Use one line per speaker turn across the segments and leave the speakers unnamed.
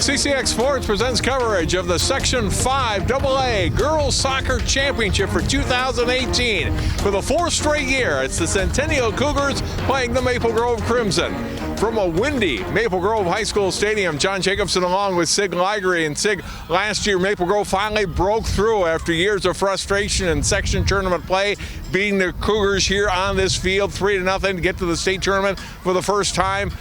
CCX Sports presents coverage of the Section 5 AA Girls Soccer Championship for 2018. For the fourth straight year, it's the Centennial Cougars playing the Maple Grove Crimson. From a windy Maple Grove High School Stadium, John Jacobson along with Sig Liggery. And Sig, last year Maple Grove finally broke through after years of frustration in section tournament play, beating the Cougars here on this field 3-0 to get to the state tournament for the first time.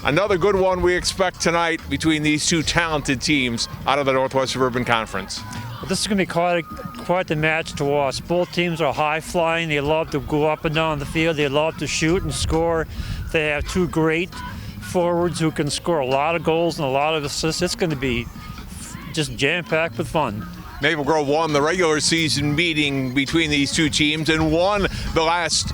Another good one we expect tonight between these two talented teams out of the Northwest Suburban Conference.
Well, this is going to be quite the match to watch. Both teams are high-flying. They love to go up and down the field. They love to shoot and score. They have two great forwards who can score a lot of goals and a lot of assists. It's going to be just jam-packed with fun. Maple
Grove won the regular season meeting between these two teams and won the last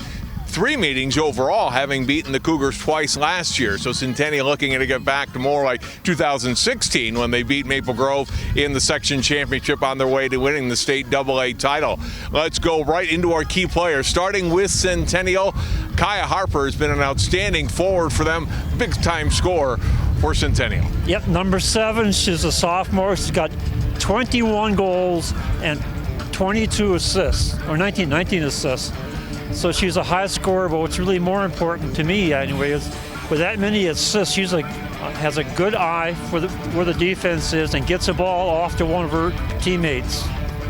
3 meetings overall, having beaten the Cougars twice last year. So Centennial looking to get back to more like 2016 when they beat Maple Grove in the section championship on their way to winning the state AA title. Let's go right into our key players, starting with Centennial. Kaya Harper has been an outstanding forward for them, big-time scorer for Centennial.
Yep, number 7, she's a sophomore. She's got 21 goals and 22 assists, or 19 assists. So she's a high scorer, but what's really more important to me anyway is with that many assists, she's has a good eye for where the defense is and gets the ball off to one of her teammates.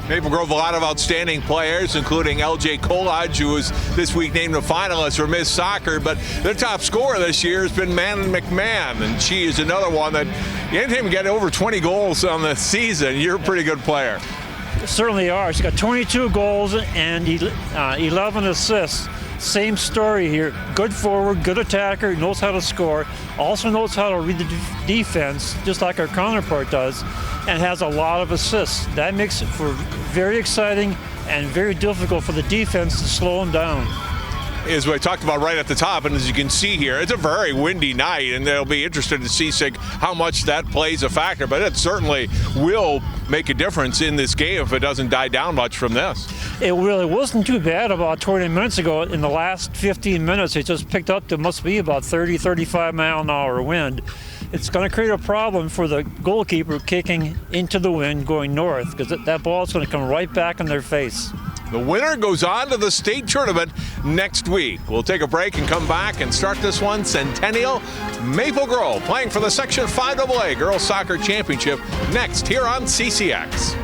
Maple Grove, a lot of outstanding players, including LJ Kolaj, who was this week named a finalist for Miss Soccer, but their top scorer this year has been Manon McMahon, and she is another one that anytime you get over 20 goals on the season, you're a pretty good player.
Certainly are. She's got 22 goals and 11 assists. Same story here. Good forward, good attacker, knows how to score, also knows how to read the defense, just like our counterpart does, and has a lot of assists. That makes it for very exciting and very difficult for the defense to slow them down.
As we talked about right at the top, and as you can see here, it's a very windy night, and they'll be interested to see how much that plays a factor, but it certainly will make a difference in this game if it doesn't die down much from this.
It really wasn't too bad about 20 minutes ago. In the last 15 minutes, it just picked up to must be about 35 mile an hour wind. It's going to create a problem for the goalkeeper kicking into the wind going north, because that ball is going to come right back in their face.
The winner goes on to the state tournament next week. We'll take a break and come back and start this one. Centennial, Maple Grove, playing for the Section 5 AA Girls Soccer Championship next here on CCX.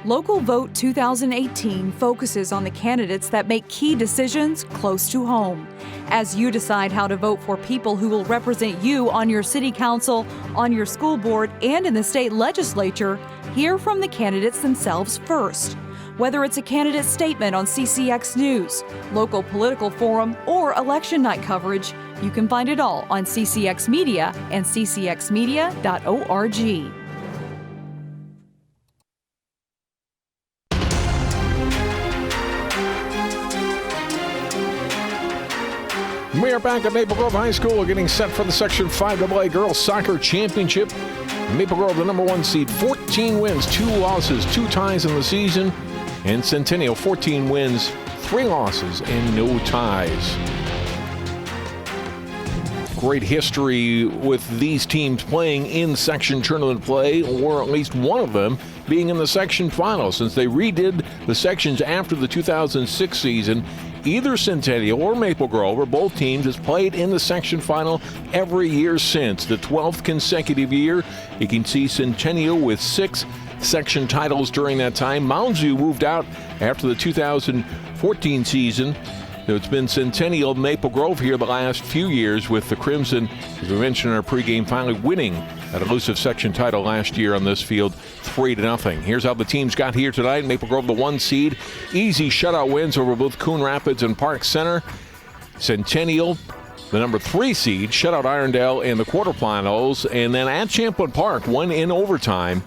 Local Vote 2018 focuses on the candidates that make key decisions close to home. As you decide how to vote for people who will represent you on your city council, on your school board, and in the state legislature, hear from the candidates themselves first. Whether it's a candidate statement on CCX News, local political forum, or election night coverage, you can find it all on CCX Media and ccxmedia.org.
We are back at Maple Grove High School getting set for the Section 5 AA Girls Soccer Championship. Maple Grove, the number 1 seed, 14 wins, 2 losses, 2 ties in the season. And Centennial, 14 wins, 3 losses, and no ties. Great history with these teams playing in section tournament play, or at least one of them being in the section final, since they redid the sections after the 2006 season. Either Centennial or Maple Grove, or both teams, has played in the section final every year since. The 12th consecutive year. You can see Centennial with 6 section titles during that time. Mounds View moved out after the 2014 season. It's been Centennial, Maple Grove here the last few years, with the Crimson, as we mentioned in our pregame, finally winning that elusive section title last year on this field, 3-0. Here's how the teams got here tonight. Maple Grove, the 1 seed. Easy shutout wins over both Coon Rapids and Park Center. Centennial, the number 3 seed, shut out Irondale in the quarterfinals. And then at Champlin Park, won in overtime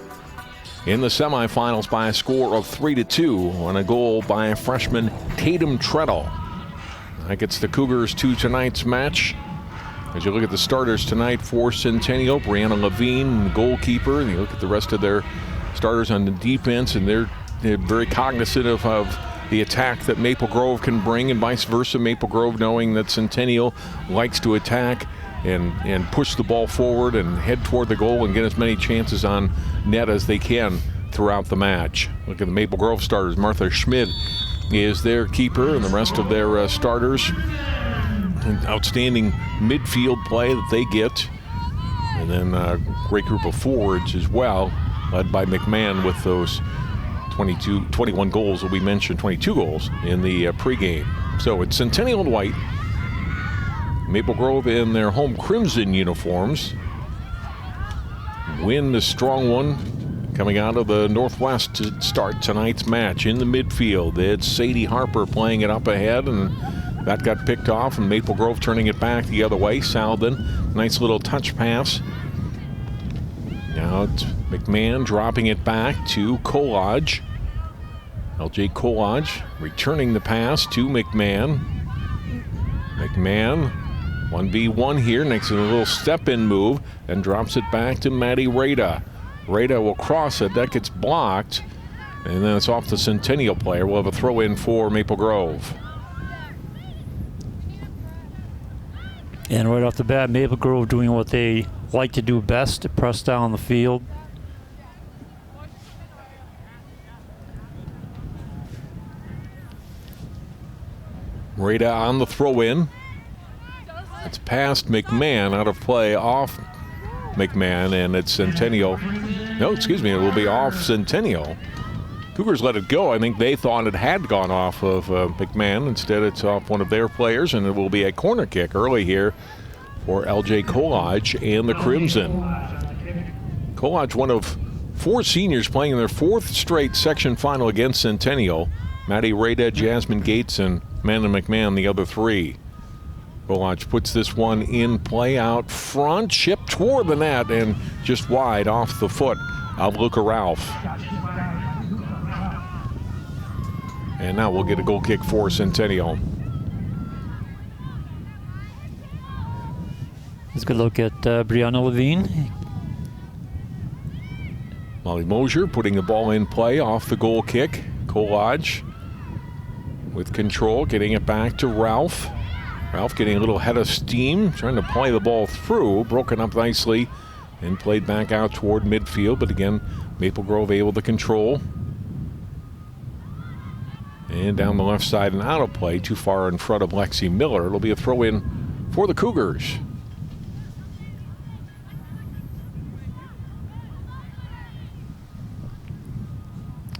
in the semifinals by a score of 3-2 on a goal by a freshman, Tatum Treadle. That gets the Cougars to tonight's match. As you look at the starters tonight for Centennial, Brianna Levine, goalkeeper, and you look at the rest of their starters on the defense, and they're very cognizant of the attack that Maple Grove can bring, and vice versa. Maple Grove knowing that Centennial likes to attack and push the ball forward and head toward the goal and get as many chances on net as they can throughout the match. Look at the Maple Grove starters. Martha Schmid is their keeper, and the rest of their starters. An outstanding midfield play that they get. And then a great group of forwards as well, led by McMahon with those 21 goals that we mentioned, 22 goals in the pregame. So it's Centennial and white. Maple Grove in their home crimson uniforms. Win the strong one coming out of the Northwest to start tonight's match. In the midfield, it's Sadie Harper playing it up ahead, and that got picked off, and Maple Grove turning it back the other way. Salden, nice little touch pass. Now it's McMahon dropping it back to Kolodge. LJ Kolodge returning the pass to McMahon. McMahon 1v1 here, makes it a little step-in move and drops it back to Maddie Rada. Rada will cross it, that gets blocked, and then it's off the Centennial player. We'll have a throw-in for Maple Grove.
And right off the bat, Maple Grove doing what they like to do best, to press down the field.
Rada on the throw-in. It's past McMahon, out of play, off McMahon, and it's Centennial. No, excuse me, it will be off Centennial. Cougars let it go. I think they thought it had gone off of McMahon. Instead, it's off one of their players, and it will be a corner kick early here for LJ Kolodge and the Crimson. Kolodge, one of 4 seniors playing in their 4th straight section final against Centennial. Maddie Rada, Jasmine Gates, and Amanda McMahon, the other 3. Kolodge puts this one in play out front, chip toward the net, and just wide off the foot of Luca Ralph. And now we'll get a goal kick for Centennial.
Let's go look at Brianna Levine.
Molly Mosier putting the ball in play off the goal kick. Kolodge with control, getting it back to Ralph. Ralph getting a little head of steam, trying to play the ball through, broken up nicely and played back out toward midfield. But again, Maple Grove able to control. And down the left side and out of play, too far in front of Lexi Miller. It'll be a throw-in for the Cougars.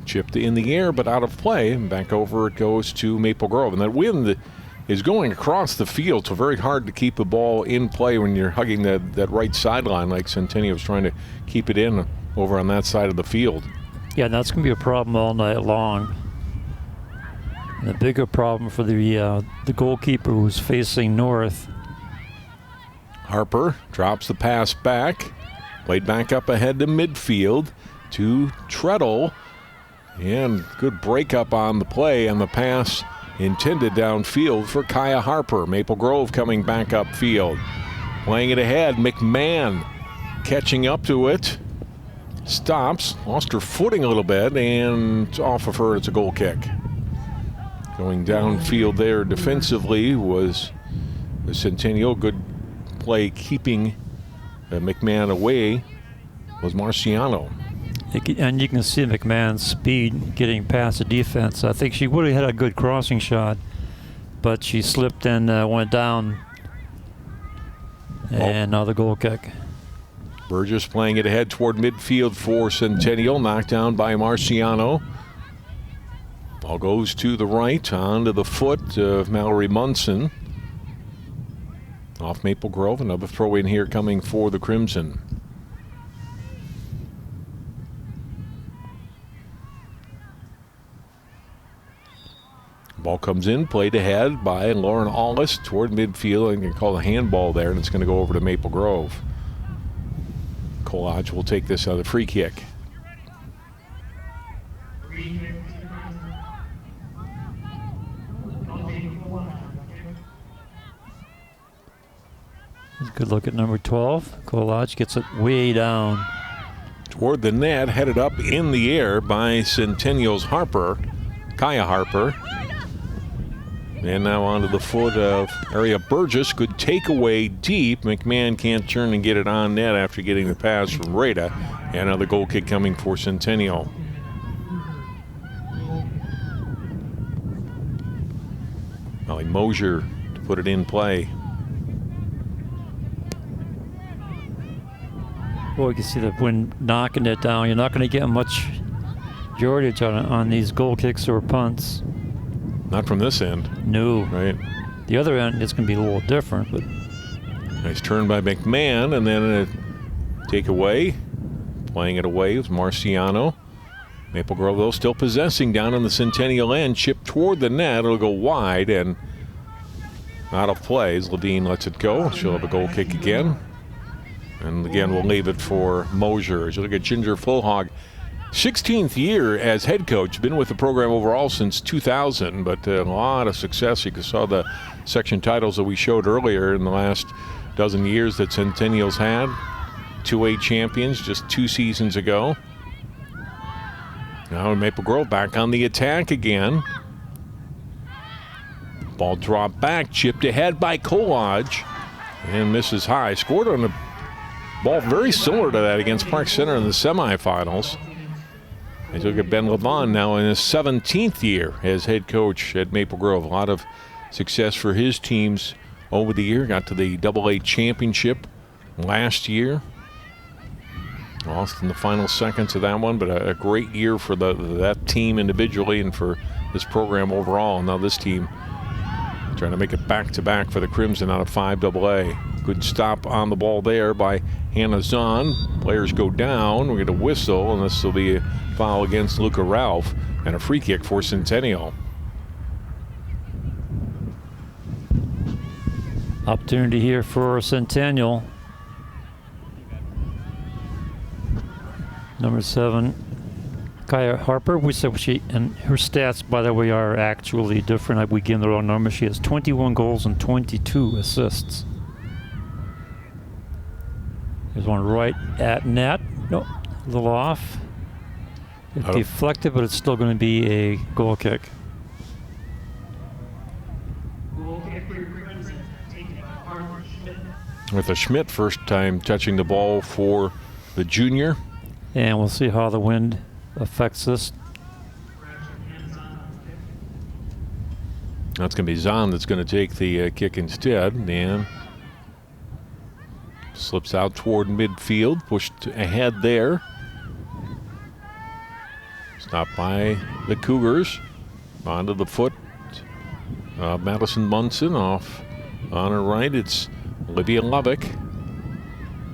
Chipped in the air, but out of play. And back over it goes to Maple Grove. And that wind is going across the field, so very hard to keep the ball in play when you're hugging that right sideline like Centennial was trying to keep it in over on that side of the field.
Yeah, and that's going to be a problem all night long. And the bigger problem for the goalkeeper who's facing north.
Harper drops the pass back, played back up ahead to midfield to Treadle, and good breakup on the play, and the pass intended downfield for Kaya Harper. Maple Grove coming back upfield, playing it ahead. McMahon catching up to it, stops, lost her footing a little bit, and off of her it's a goal kick. Going downfield there defensively was the Centennial. Good play keeping McMahon away was Marciano.
And you can see McMahon's speed getting past the defense. I think she would have had a good crossing shot, but she slipped and went down. And now the goal kick.
Burgess playing it ahead toward midfield for Centennial. Knocked down by Marciano. Ball goes to the right, onto the foot of Mallory Munson. Off Maple Grove, another throw in here coming for the Crimson. Ball comes in, played ahead by Lauren Allis toward midfield. And can call a handball there, and it's going to go over to Maple Grove. Kolodge will take this other free kick.
Good look at number 12. Kolodge gets it way down.
Toward the net, headed up in the air by Centennial's Harper. Kaya Harper. And now onto the foot of Aria Burgess. Good takeaway deep. McMahon can't turn and get it on net after getting the pass from Rada. And another goal kick coming for Centennial. Molly Mosier to put it in play.
Well, you can see that when knocking it down, you're not going to get much yardage on these goal kicks or punts.
Not from this end.
No.
Right.
The other end, it's going to be a little different, but.
Nice turn by McMahon, and then a takeaway. Playing it away was Marciano. Maple Grove, though, still possessing down on the Centennial end. Chip toward the net. It'll go wide and out of play as Levine lets it go. She'll have a goal kick again. And again, we'll leave it for Mosier. As you look at Ginger Fullhog, 16th year as head coach. Been with the program overall since 2000, but a lot of success. You saw the section titles that we showed earlier in the last dozen years that Centennial's had. 2A champions just 2 seasons ago. Now Maple Grove back on the attack again. Ball dropped back, chipped ahead by Kolodge, and misses high. Scored on a ball very similar to that against Park Center in the semifinals. As you look at Ben Levon now in his 17th year as head coach at Maple Grove. A lot of success for his teams over the year. Got to the AA championship last year. Lost in the final seconds of that one, but a great year for that team individually and for this program overall. Now this team trying to make it back-to-back for the Crimson out of 5AA. Good stop on the ball there by Hannah Zahn. Players go down. We get a whistle, and this will be a foul against Luca Ralph and a free kick for Centennial.
Opportunity here for Centennial. Number 7, Kaya Harper. We said and her stats, by the way, are actually different. We gave the wrong number. She has 21 goals and 22 assists. There's one right at net. Nope, a little off. It deflected, but it's still going to be a goal kick.
With a Schmidt first time touching the ball for the junior.
And we'll see how the wind affects this.
That's going to be Zahn that's going to take the kick instead. And slips out toward midfield, pushed ahead there. Stopped by the Cougars. Onto the foot. Madison Munson off on her right. It's Olivia Lovick.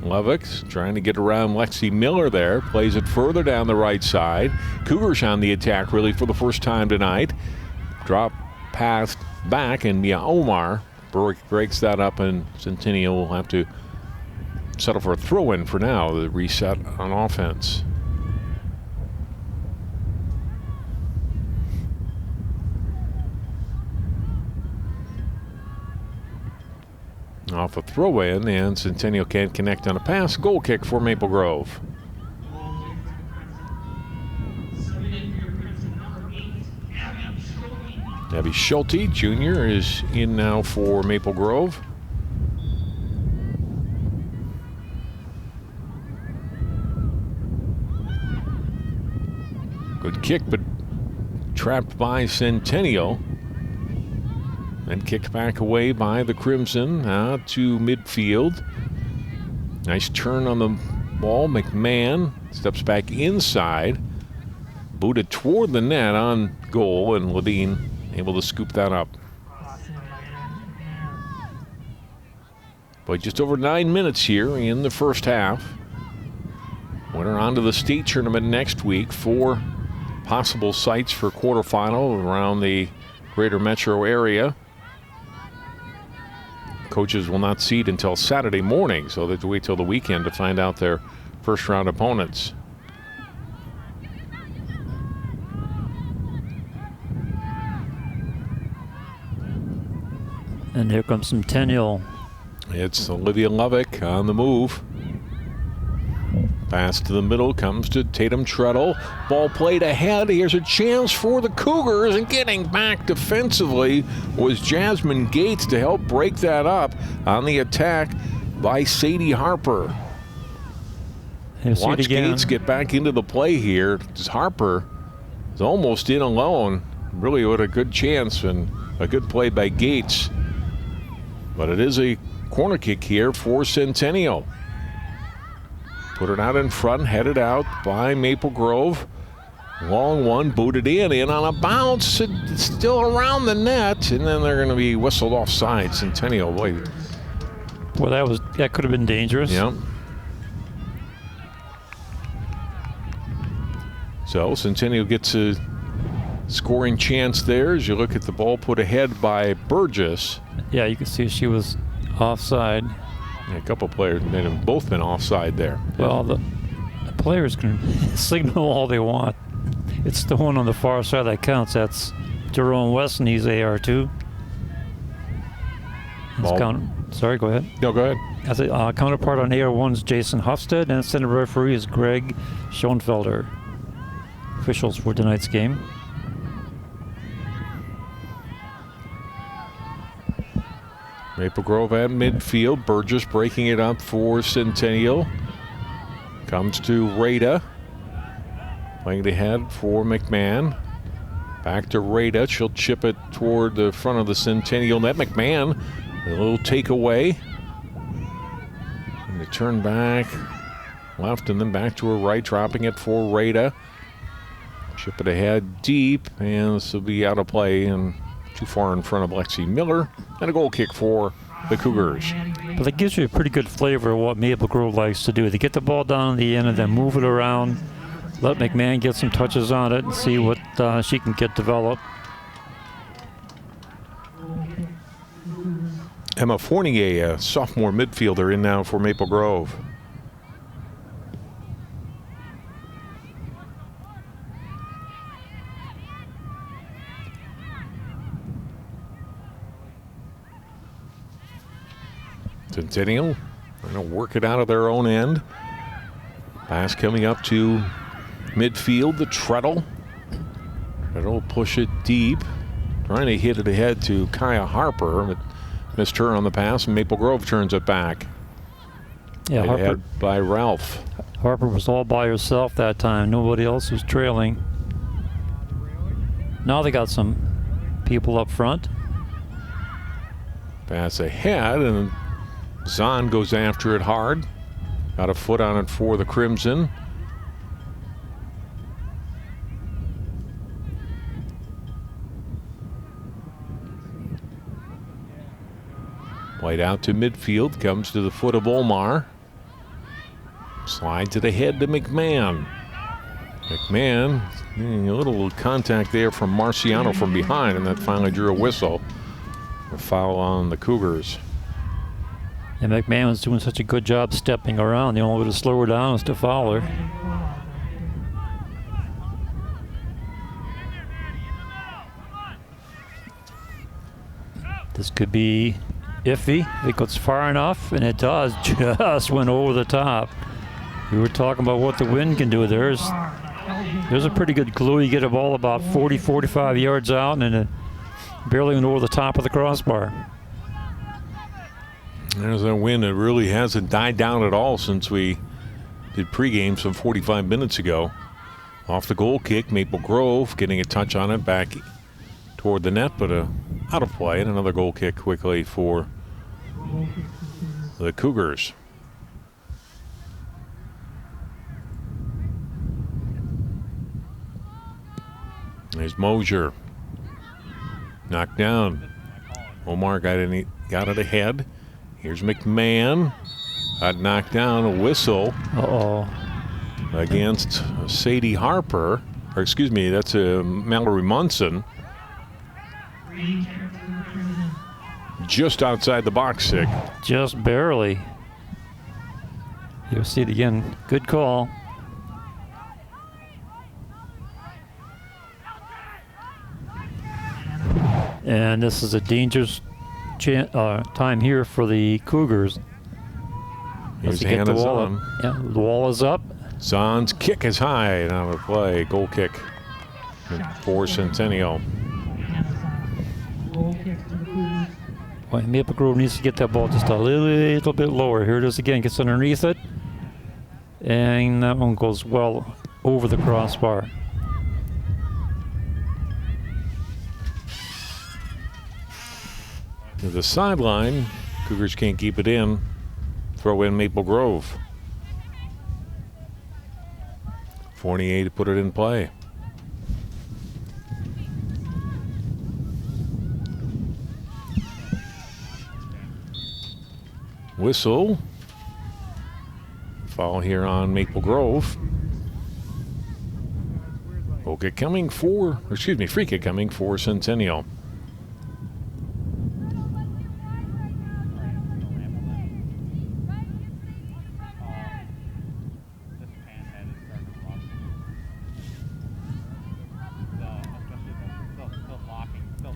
Lovick's trying to get around Lexi Miller there. Plays it further down the right side. Cougars on the attack really for the first time tonight. Drop pass back, and Mia Omar breaks that up, and Centennial will have to settle for a throw-in for now. The reset on offense. Off a throw-in, and Centennial can't connect on a pass. Goal kick for Maple Grove. Abby Schulte, Jr., is in now for Maple Grove. Good kick, but trapped by Centennial. And kicked back away by the Crimson to midfield. Nice turn on the ball. McMahon steps back inside. Booted toward the net on goal, and Levine able to scoop that up. But just over 9 minutes here in the first half. Winner on to the state tournament next week. 4 possible sites for quarterfinal around the greater metro area. Coaches will not seed until Saturday morning, so they have to wait till the weekend to find out their first round opponents.
And here comes Centennial.
It's Olivia Lovick on the move. Pass to the middle comes to Tatum Treadle. Ball played ahead. Here's a chance for the Cougars, and getting back defensively was Jasmine Gates to help break that up on the attack by Sadie Harper. Watch Gates get back into the play here. Harper is almost in alone. Really with a good chance and a good play by Gates. But it is a corner kick here for Centennial. Put it out in front, headed out by Maple Grove. Long one, booted in on a bounce. It's still around the net, and then they're going to be whistled offside. Centennial, boy.
Well, that could have been dangerous.
Yeah. So Centennial gets a scoring chance there as you look at the ball put ahead by Burgess.
Yeah, you can see she was offside.
A couple players, they've both been offside there.
Well, the players can signal all they want. It's the one on the far side that counts. That's Jerome Weston. He's AR2. Sorry, go ahead.
No, go ahead.
As a counterpart on AR1's Jason Hofstad, and center referee is Greg Schoenfelder. Officials for tonight's game.
Maple Grove at midfield. Burgess breaking it up for Centennial. Comes to Rada. Playing it ahead for McMahon. Back to Rada. She'll chip it toward the front of the Centennial net. McMahon, a little takeaway. And they turn back left and then back to her right, dropping it for Rada. Chip it ahead deep, and this will be out of play and too far in front of Lexi Miller, and a goal kick for the Cougars.
But that gives you a pretty good flavor of what Maple Grove likes to do. They get the ball down at the end and then move it around, let McMahon get some touches on it and see what she can get developed.
Emma Fournier, a sophomore midfielder, in now for Maple Grove. Centennial trying to work it out of their own end. Pass coming up to midfield, the Treadle. Treadle push it deep. Trying to hit it ahead to Kaya Harper, but missed her on the pass, and Maple Grove turns it back.
Yeah, Harper.
Ahead by Ralph.
Harper was all by herself that time. Nobody else was trailing. Now they got some people up front.
Pass ahead, and Zahn goes after it hard. Got a foot on it for the Crimson. Played out to midfield, comes to the foot of Omar. Slides it ahead to McMahon. McMahon, a little contact there from Marciano from behind, and that finally drew a whistle. A foul on the Cougars.
And McMahon was doing such a good job stepping around. The only way to slow her down was to foul her. This could be iffy if it goes far enough, and it does. Just went over the top. We were talking about what the wind can do. There's a pretty good clue. You get a ball about 40, 45 yards out, and it barely went over the top of the crossbar.
There's a wind that really hasn't died down at all since we did pregame some 45 minutes ago. Off the goal kick, Maple Grove getting a touch on it back toward the net, but out of play, and another goal kick quickly for the Cougars. There's Mosier. Knocked down. Omar got it ahead. Here's McMahon. Got knocked down, a whistle. Against Sadie Harper. Or excuse me, that's Mallory Munson. Just outside the box, Sick.
Just barely. You'll see it again. Good call. And this is a dangerous time here for the Cougars.
Here's
Get the wall
on.
up. Yeah, the wall is up.
Zahn's kick is high and out of play. Goal kick for Centennial.
Boy, Maple Grove needs to get that ball just a little bit lower. Here it is again. Gets underneath it. And that one goes well over the crossbar.
To the sideline. Cougars can't keep it in. Throw in Maple Grove. Fournier to put it in play. Whistle. Foul here on Maple Grove. Goal kick coming for, free kick coming for Centennial.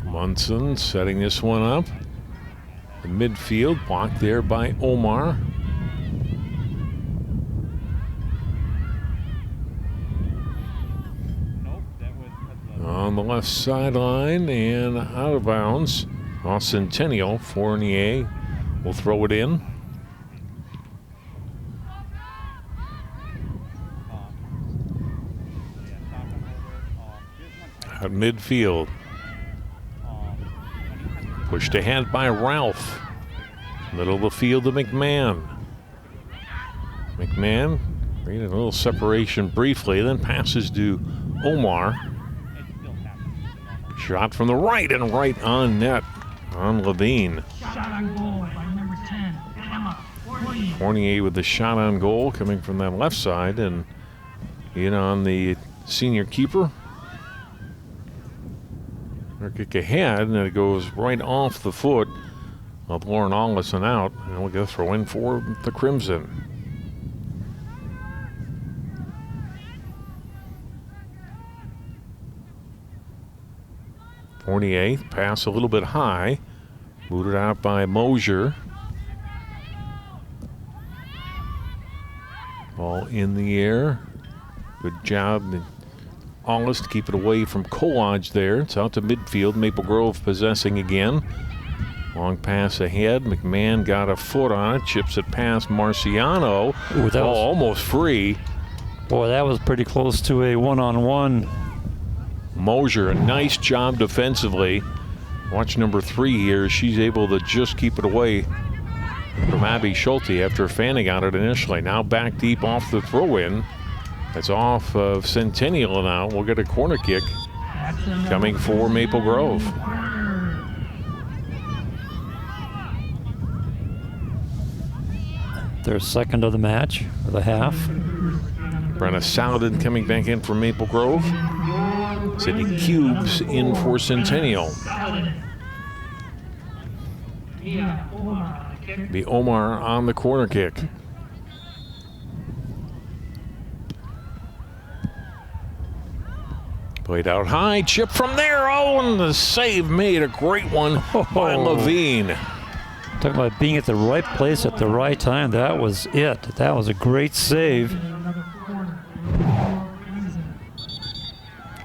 Munson setting this one up. The midfield blocked there by Omar. On the left sideline and out of bounds. Off Centennial. Fournier will throw it in. Out midfield. Pushed ahead by Ralph. Middle of the field to McMahon. McMahon created a little separation briefly, then passes to Omar. Shot from the right and right on net on Levine.
Shot on goal by number 10, Emma Fournier.
Fournier with the shot on goal coming from that left side and in on the senior keeper. Kick ahead, and it goes right off the foot of Lauren Ollison out, and we'll go throw in for the Crimson. Fournier, pass a little bit high, booted out by Mosier. Ball in the air. Good job. Allis to keep it away from Colodge there. It's out to midfield. Maple Grove possessing again. Long pass ahead. McMahon got a foot on it. Chips it past Marciano.
Ooh, that was
almost free.
Boy, that was pretty close to a one-on-one.
Mosier, a nice job defensively. Watch number 3 here. She's able to just keep it away from Abby Schulte after fanning on it initially. Now back deep off the throw-in. That's off of Centennial now. We'll get a corner kick coming for Maple Grove.
Their second of the match, of the half.
Brenna Saladin coming back in for Maple Grove. Sydney Cubes in for Centennial. Be Omar on the corner kick. Played out high, chip from there. Oh, and the save made. A great one by Levine.
Talking about being at the right place at the right time. That was it. That was a great save.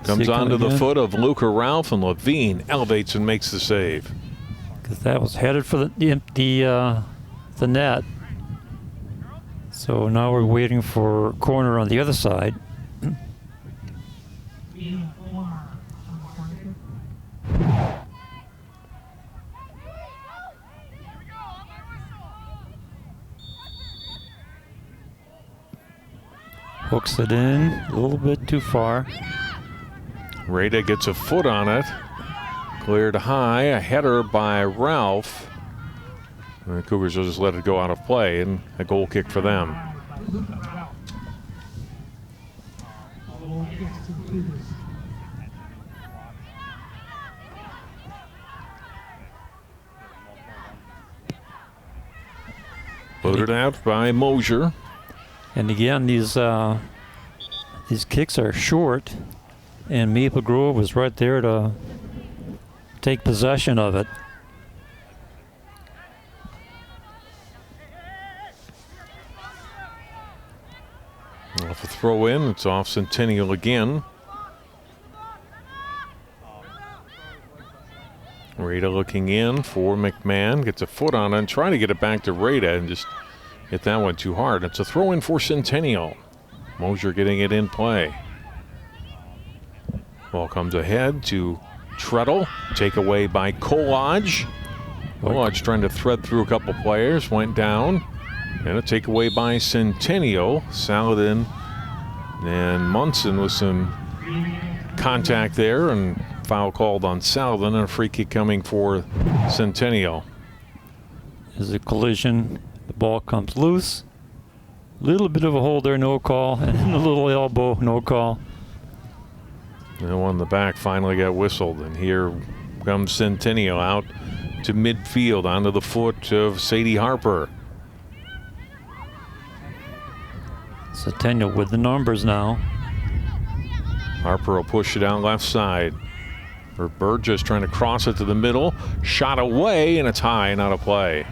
Comes onto the foot of Luca Ralph, and Levine elevates and makes the save.
Because that was headed for the net. So now we're waiting for corner on the other side. Hooks it in a little bit too far.
Rada gets a foot on it. Cleared high, a header by Ralph. And the Cougars will just let it go out of play, and a goal kick for them. Loaded out by Mosier.
And again, these kicks are short, and Maple Grove was right there to take possession of it.
Off a throw in. It's off Centennial again. Rada looking in for McMahon. Gets a foot on it and trying to get it back to Rada and just hit that one too hard. It's a throw in for Centennial. Mosier getting it in play. Ball comes ahead to Treadle. Takeaway by Kolodge. Kolodge trying to thread through a couple players. Went down. And a takeaway by Centennial. Saladin and Munson with some contact there, and foul called on Saladin, and a free kick coming for Centennial.
There's a collision. The ball comes loose. Little bit of a hold there, no call. And a little elbow, no call.
And the one in the back finally got whistled. And here comes Centennial out to midfield onto the foot of Sadie Harper.
Centennial with the numbers now.
Harper will push it out left side. For Burgess trying to cross it to the middle. Shot away, and it's high and out of play.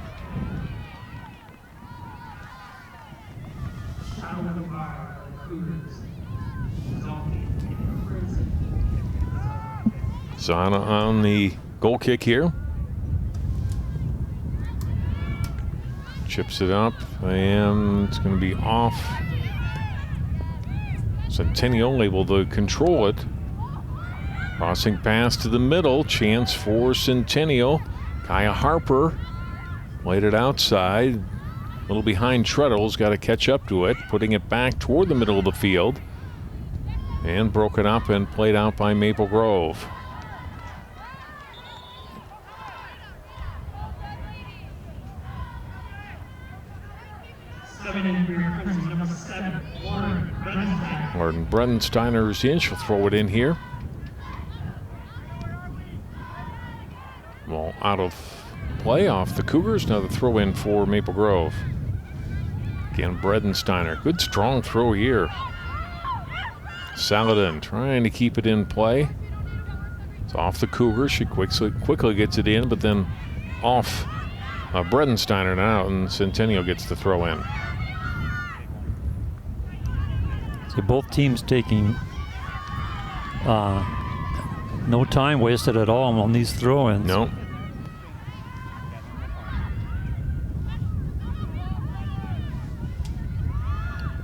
Zana on the goal kick here. Chips it up, and it's going to be off. Centennial able to control it. Crossing pass to the middle. Chance for Centennial. Kaya Harper laid it outside. A little behind Treadle's got to catch up to it. Putting it back toward the middle of the field. And broken up and played out by Maple Grove.
Number 7,
Martin Bredensteiner's in. She'll throw it in here. Well, out of play off the Cougars. Now the throw in for Maple Grove. Again, Bredensteiner. Good strong throw here. Saladin trying to keep it in play. It's off the Cougars. She quickly gets it in, but then off Bredensteiner now, and Centennial gets the throw in.
So both teams taking no time wasted at all on these throw-ins.
No.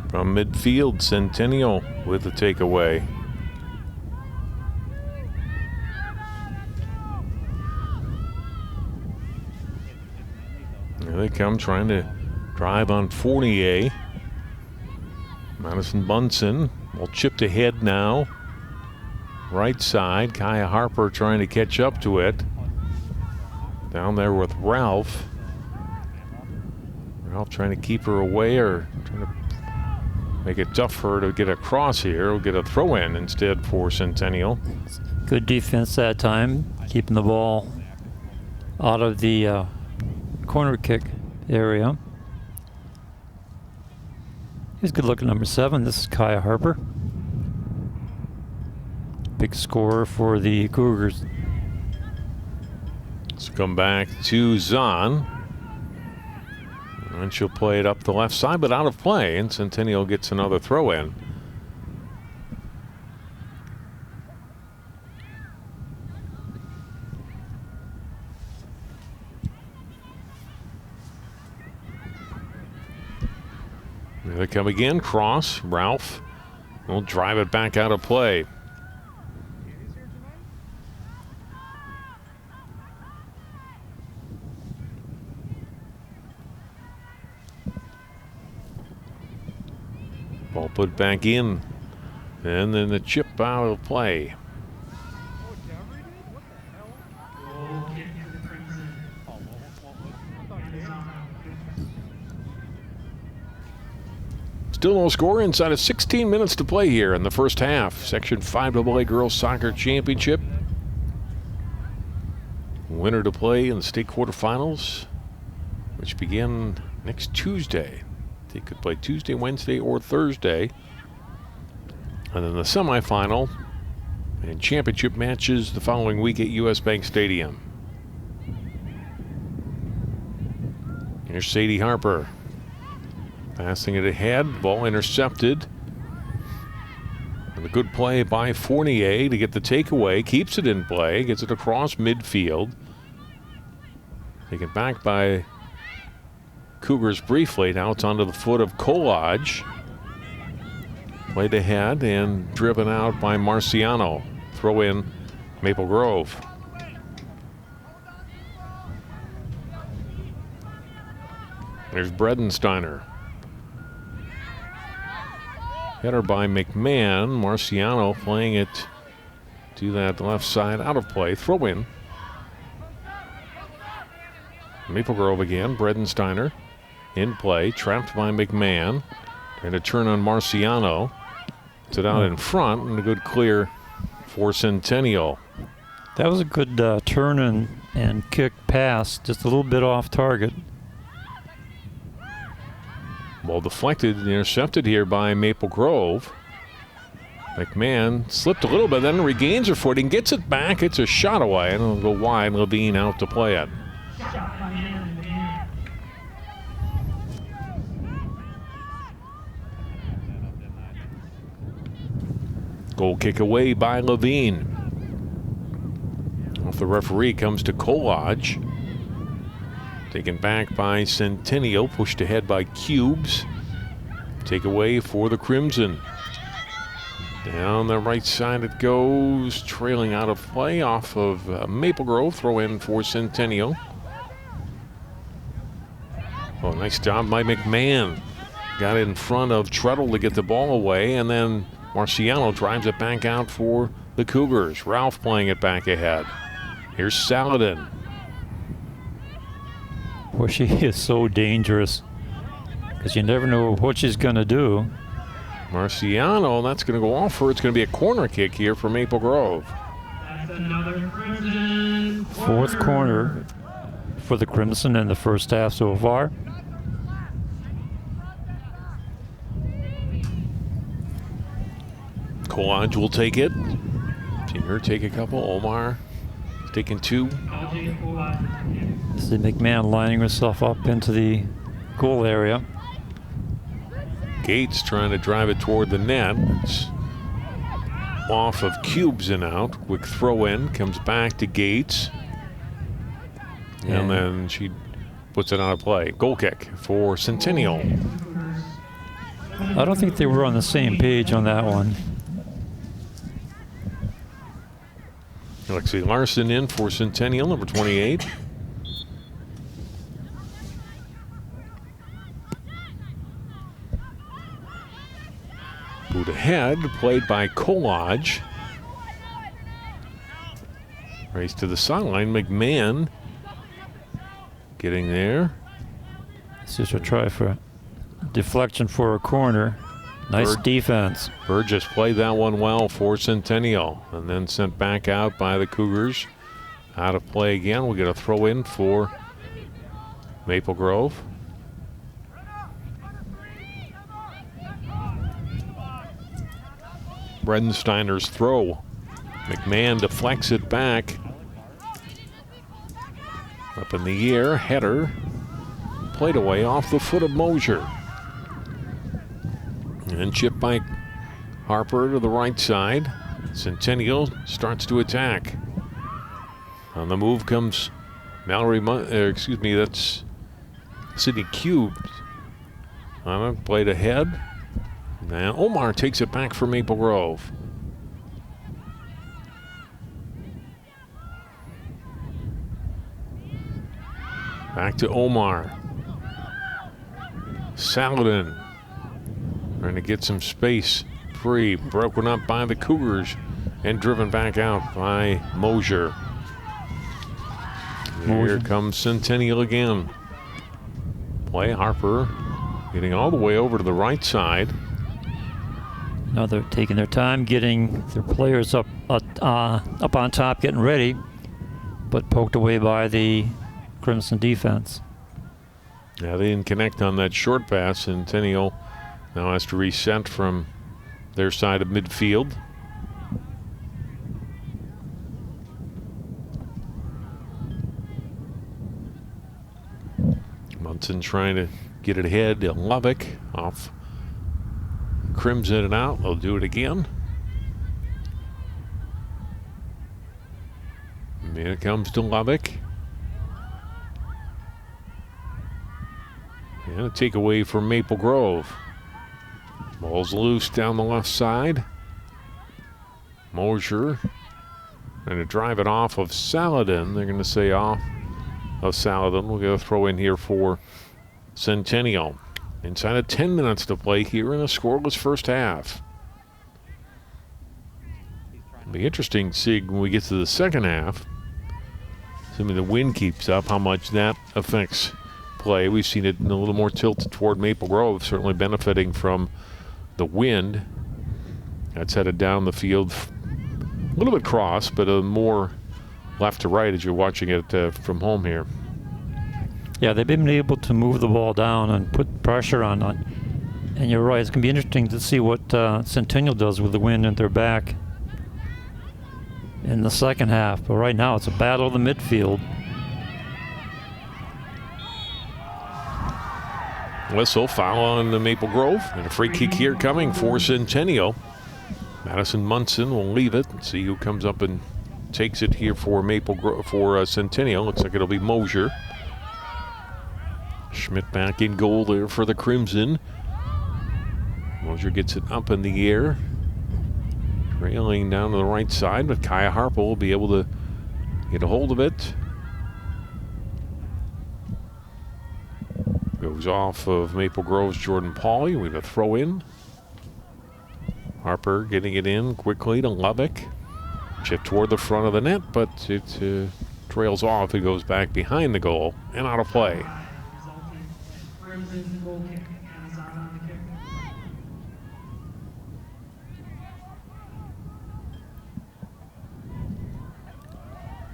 From midfield, Centennial with the takeaway. Here they come trying to drive on Fournier. Madison Bunsen will chip ahead now. Right side, Kaya Harper trying to catch up to it. Down there with Ralph. Ralph trying to keep her away, or trying to make it tough for her to get across here. We'll get a throw in instead for Centennial.
Good defense that time, keeping the ball out of the corner kick area. Here's good looking number 7. This is Kaya Harper. Big scorer for the Cougars.
Let's come back to Zahn. And she'll play it up the left side, but out of play. And Centennial gets another throw in. Here they come again. Cross. Ralph will drive it back out of play. Ball put back in. And then the chip out of play. Still no score inside of 16 minutes to play here in the first half. Section 5 AA Girls Soccer Championship. Winner to play in the state quarterfinals, which begin next Tuesday. They could play Tuesday, Wednesday, or Thursday. And then the semifinal and championship matches the following week at US Bank Stadium. Here's Sadie Harper. Passing it ahead, ball intercepted. A good play by Fournier to get the takeaway. Keeps it in play. Gets it across midfield. Taken back by Cougars briefly. Now it's onto the foot of Kolodge. Played ahead and driven out by Marciano. Throw in Maple Grove. There's Bredensteiner. Header by McMahon. Marciano playing it to that left side, out of play. Throw in. Maple Grove again. Bredensteiner in play. Trapped by McMahon. Trying to turn on Marciano. It's out in front and a good clear for Centennial.
That was a good turn and kick pass, just a little bit off target.
Ball deflected and intercepted here by Maple Grove. McMahon slipped a little bit, then regains her footing, gets it back. It's a shot away, and it'll go wide. Levine out to play it.
Shot by him.
Goal kick away by Levine. Off the referee comes to Kolodge. Taken back by Centennial, pushed ahead by Cubes. Take away for the Crimson. Down the right side it goes, trailing out of play off of Maple Grove. Throw in for Centennial. Oh, nice job by McMahon. Got in front of Treadle to get the ball away, and then Marciano drives it back out for the Cougars. Ralph playing it back ahead. Here's Saladin.
Well, she is so dangerous because you never know what she's going to do.
Marciano, that's going to go off her. It's going to be a corner kick here for Maple Grove.
That's another Crimson.
Fourth corner for the Crimson in the first half so far.
Kolodge will take it. Seen her take a couple. Omar taking two.
This is McMahon lining herself up into the goal area.
Gates trying to drive it toward the net. It's off of Cubes and out. Quick throw in. Comes back to Gates. And then she puts it out of play. Goal kick for Centennial.
I don't think they were on the same page on that one.
Alexi Larson in for Centennial, number 28. Boot ahead, played by Kolodge. Race to the sideline. McMahon getting there.
This is a try for deflection for a corner. Nice defense.
Burgess played that one well for Centennial and then sent back out by the Cougars. Out of play again. We'll get a throw in for Maple Grove. Bredensteiner's throw. McMahon deflects it back. Up in the air, header. Played away off the foot of Mosier. And chipped by Harper to the right side. Centennial starts to attack. On the move comes Mallory, that's Sydney Cubes. On it, played ahead. Now Omar takes it back for Maple Grove. Back to Omar. Saladin trying to get some space free. Broken up by the Cougars and driven back out by Mosier. Here comes Centennial again. Play Harper getting all the way over to the right side.
Now they're taking their time getting their players up on top, getting ready, but poked away by the Crimson defense.
Yeah, they didn't connect on that short pass. Centennial now has to reset from their side of midfield. Munson trying to get it ahead. Lovick off Crimson and out. They'll do it again. And it comes to Lubbock. And a takeaway from Maple Grove. Ball's loose down the left side. Mosier going to drive it off of Saladin. They're going to say off of Saladin. We'll get a throw in here for Centennial. Inside of 10 minutes to play here in a scoreless first half. It'll be interesting to see when we get to the second half, assuming the wind keeps up, how much that affects play. We've seen it a little more tilted toward Maple Grove, certainly benefiting from the wind. That's headed down the field a little bit cross, but more left to right as you're watching it from home here.
Yeah, they've been able to move the ball down and put pressure on. And you're right, it's going to be interesting to see what Centennial does with the wind at their back in the second half. But right now, it's a battle of the midfield.
Whistle, foul on the Maple Grove, and a free kick here coming for Centennial. Madison Munson will leave it and see who comes up and takes it here for Centennial. Looks like it'll be Mosier. Schmidt back in goal there for the Crimson. Mosier gets it up in the air, trailing down to the right side, but Kaya Harper will be able to get a hold of it. Goes off of Maple Grove's Jordan Pauly. We have a throw in. Harper getting it in quickly to Lubbock. Chip toward the front of the net, but it trails off. It goes back behind the goal and out of play.
Crimson goal kick. Amazon on the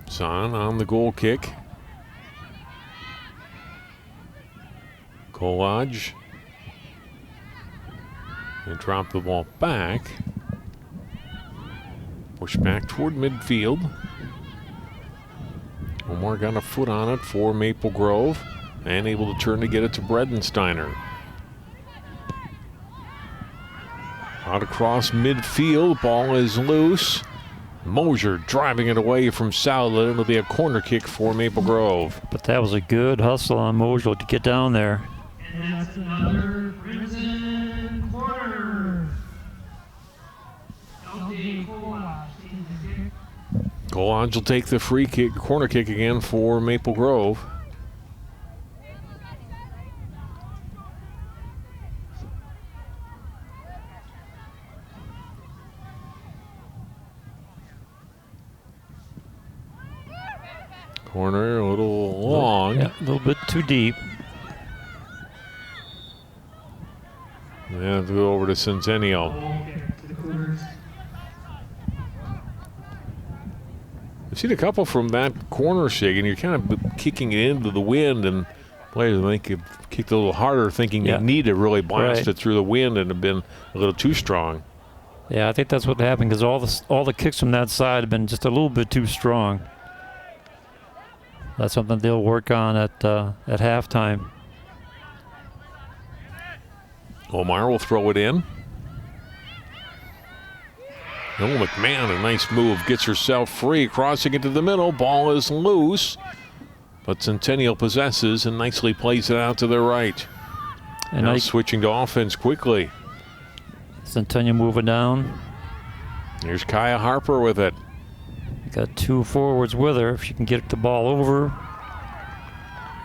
kick.
Son on the goal kick. Kolaj. And drop the ball back. Push back toward midfield. Omar got a foot on it for Maple Grove and able to turn to get it to Bredensteiner. Out across midfield, ball is loose. Mosier driving it away from Saladin. It'll be a corner kick for Maple Grove.
But that was a good hustle on Mosier to get down there.
And that's another Crimson corner. LJ Kolaj taking the kick.
Kolaj will take the free kick, corner kick again for Maple Grove. Corner a little long.
Yeah, a little bit too deep.
And go over to Centennial.
Goal kick to the Cougars.
I've seen a couple from that corner, Sig, and you're kind of kicking it into the wind, and players, I think, have kicked a little harder, thinking they need to really blast it through the wind and have been a little too strong.
Yeah, I think that's what happened because all the kicks from that side have been just a little bit too strong. That's something they'll work on at halftime.
Omar will throw it in. Oh, McMahon, a nice move, gets herself free, crossing into the middle. Ball is loose, but Centennial possesses and nicely plays it out to the right. And now switching to offense quickly.
Centennial moving down.
Here's Kaya Harper with it.
Got two forwards with her. If she can get the ball over.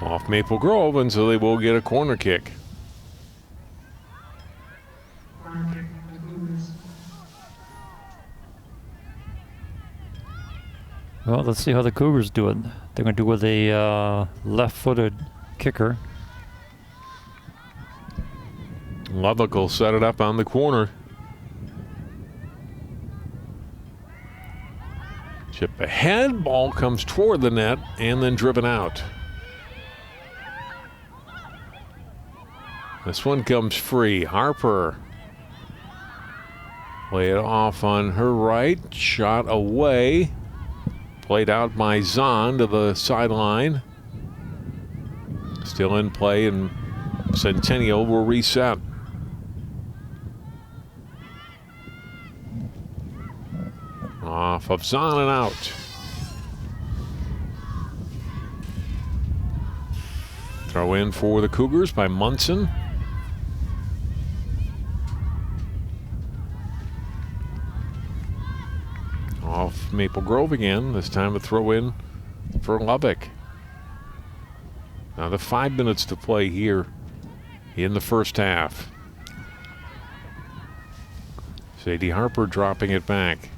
Off Maple Grove, and so they will get a corner kick.
Corner kick to the Cougars.
Well, let's see how the Cougars do it. They're going to do it with a left-footed kicker.
Lubbock will set it up on the corner. Chip ahead, ball comes toward the net and then driven out. This one comes free. Harper play it off on her right, shot away. Played out by Zahn to the sideline. Still in play, and Centennial will reset. Off of Zahn and out. Throw in for the Cougars by Munson. Off Maple Grove again. This time a throw in for Lubbock. Now the 5 minutes to play here in the first half. Sadie Harper dropping it back.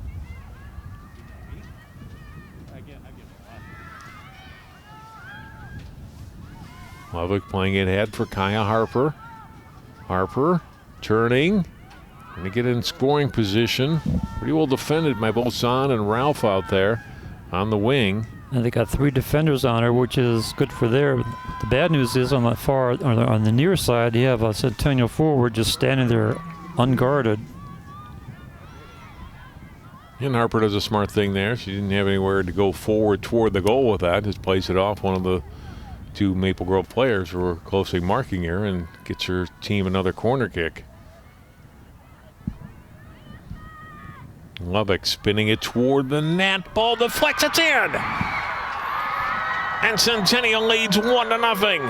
Lubbock playing it ahead for Kaya Harper. Harper turning. Going to get in scoring position. Pretty well defended by both Zahn and Ralph out there on the wing.
And they got 3 defenders on her, which is good for there. The bad news is on the near side, you have a Centennial forward just standing there unguarded.
And Harper does a smart thing there. She didn't have anywhere to go forward toward the goal with that. Just plays it off one of the 2 Maple Grove players who were closely marking her and gets her team another corner kick. Lubbock spinning it toward the net. Ball deflects. It's in. And Centennial leads 1-0.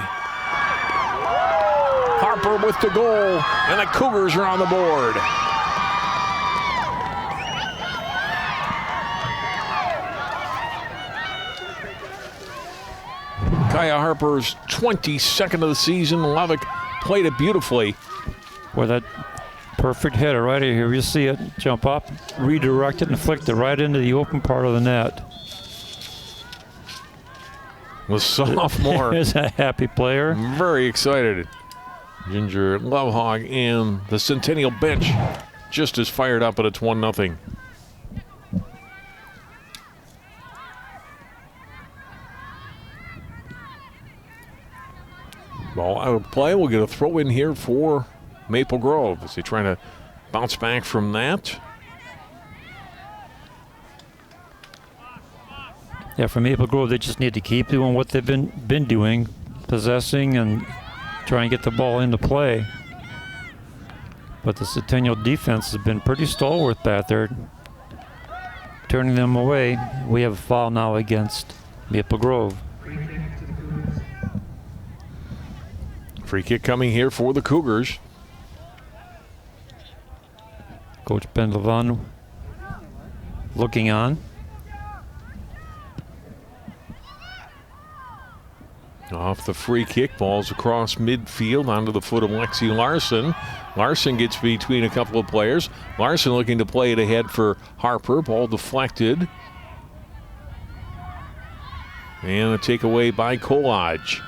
Harper with the goal, and the Cougars are on the board. Kaya Harper's 22nd of the season. Lubbock played it beautifully.
Boy, that perfect header right here. You see it jump up, redirect it, and flick it right into the open part of the net.
The sophomore
is a happy player.
Very excited. Ginger Lovehog and the Centennial bench just as fired up, but it's 1-0. Ball out of play. We'll get a throw in here for Maple Grove as they try to bounce back from that.
Yeah, for Maple Grove, they just need to keep doing what they've been doing, possessing and trying to get the ball into play. But the Centennial defense has been pretty stalwart back there, turning them away. We have a foul now against Maple Grove.
Free kick coming here for the Cougars.
Coach Ben Levon looking on.
Off the free kick, balls across midfield onto the foot of Lexi Larson. Larson gets between a couple of players. Larson looking to play it ahead for Harper. Ball deflected. And a takeaway by Kolaj.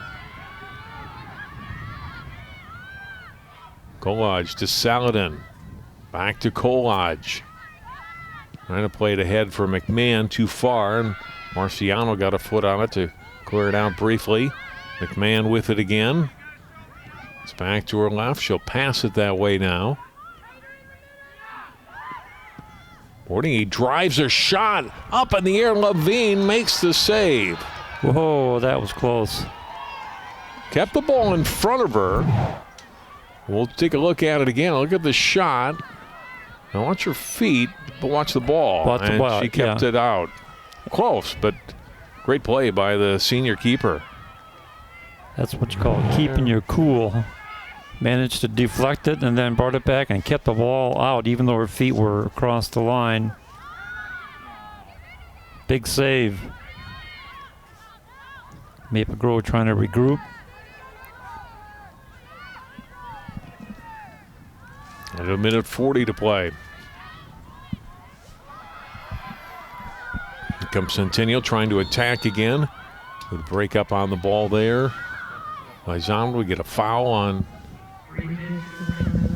Kolaj to Saladin. Back to Kolaj. Trying to play it ahead for McMahon, too far, and Marciano got a foot on it to clear it out briefly. McMahon with it again. It's back to her left. She'll pass it that way now. Boarding, he drives a shot up in the air. Levine makes the save.
Whoa, that was close.
Kept the ball in front of her. We'll take a look at it again. Look at the shot. Now watch her feet, but watch the ball. And she kept it out. Close, but great play by the senior keeper.
That's what you call keeping your cool. Managed to deflect it and then brought it back and kept the ball out even though her feet were across the line. Big save. Maple Grove trying to regroup.
And 1:40 to play. Here comes Centennial trying to attack again. Would break up on the ball there. Lyzon would get a foul on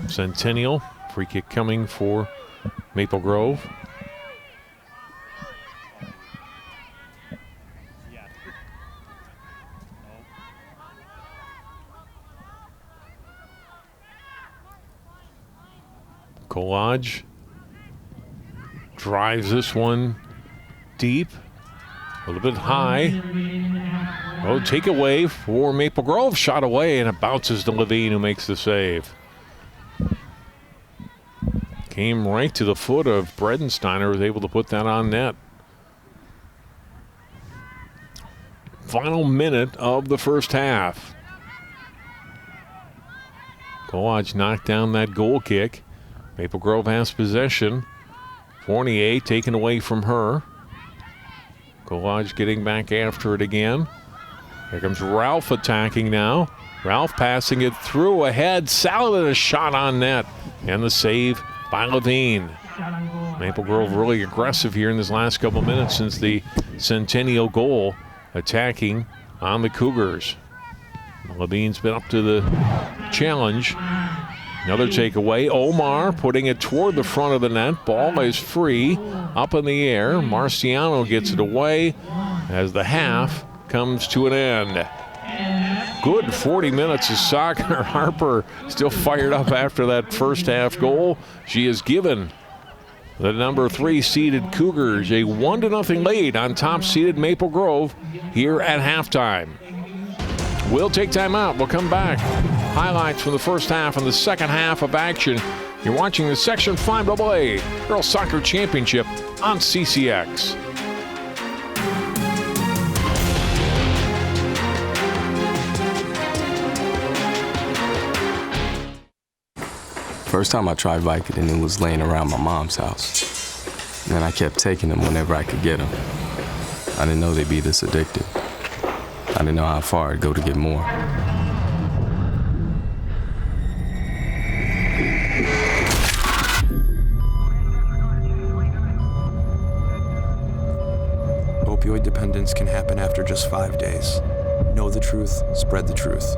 Centennial. Free kick coming for Maple Grove. Kolaj drives this one deep, a little bit high. Oh, take away for Maple Grove. Shot away, and it bounces to Levine, who makes the save. Came right to the foot of Bredensteiner, was able to put that on net. Final minute of the first half. Kolodge knocked down that goal kick. Maple Grove has possession. Fournier taken away from her. Kolodge getting back after it again. Here comes Ralph attacking now. Ralph passing it through ahead. Saladin, a shot on net. And the save by Levine. Maple Grove really aggressive here in this last couple minutes since the Centennial goal, attacking on the Cougars. Levine's been up to the challenge. Another takeaway. Omar putting it toward the front of the net. Ball is free, up in the air. Marciano gets it away as the half comes to an end. Good 40 minutes of soccer. Harper still fired up after that first half goal. She has given the number 3 seeded Cougars a 1-0 lead on top seeded Maple Grove here at halftime. We'll take time out. We'll come back. Highlights from the first half and the second half of action. You're watching the Section 5 AA Girls Soccer Championship on CCX.
First time I tried Vicodin, it was laying around my mom's house. And then I kept taking them whenever I could get them. I didn't know they'd be this addictive. I didn't know how far I'd go to get more.
Opioid dependence can happen after just 5 days. Know the truth, spread the truth.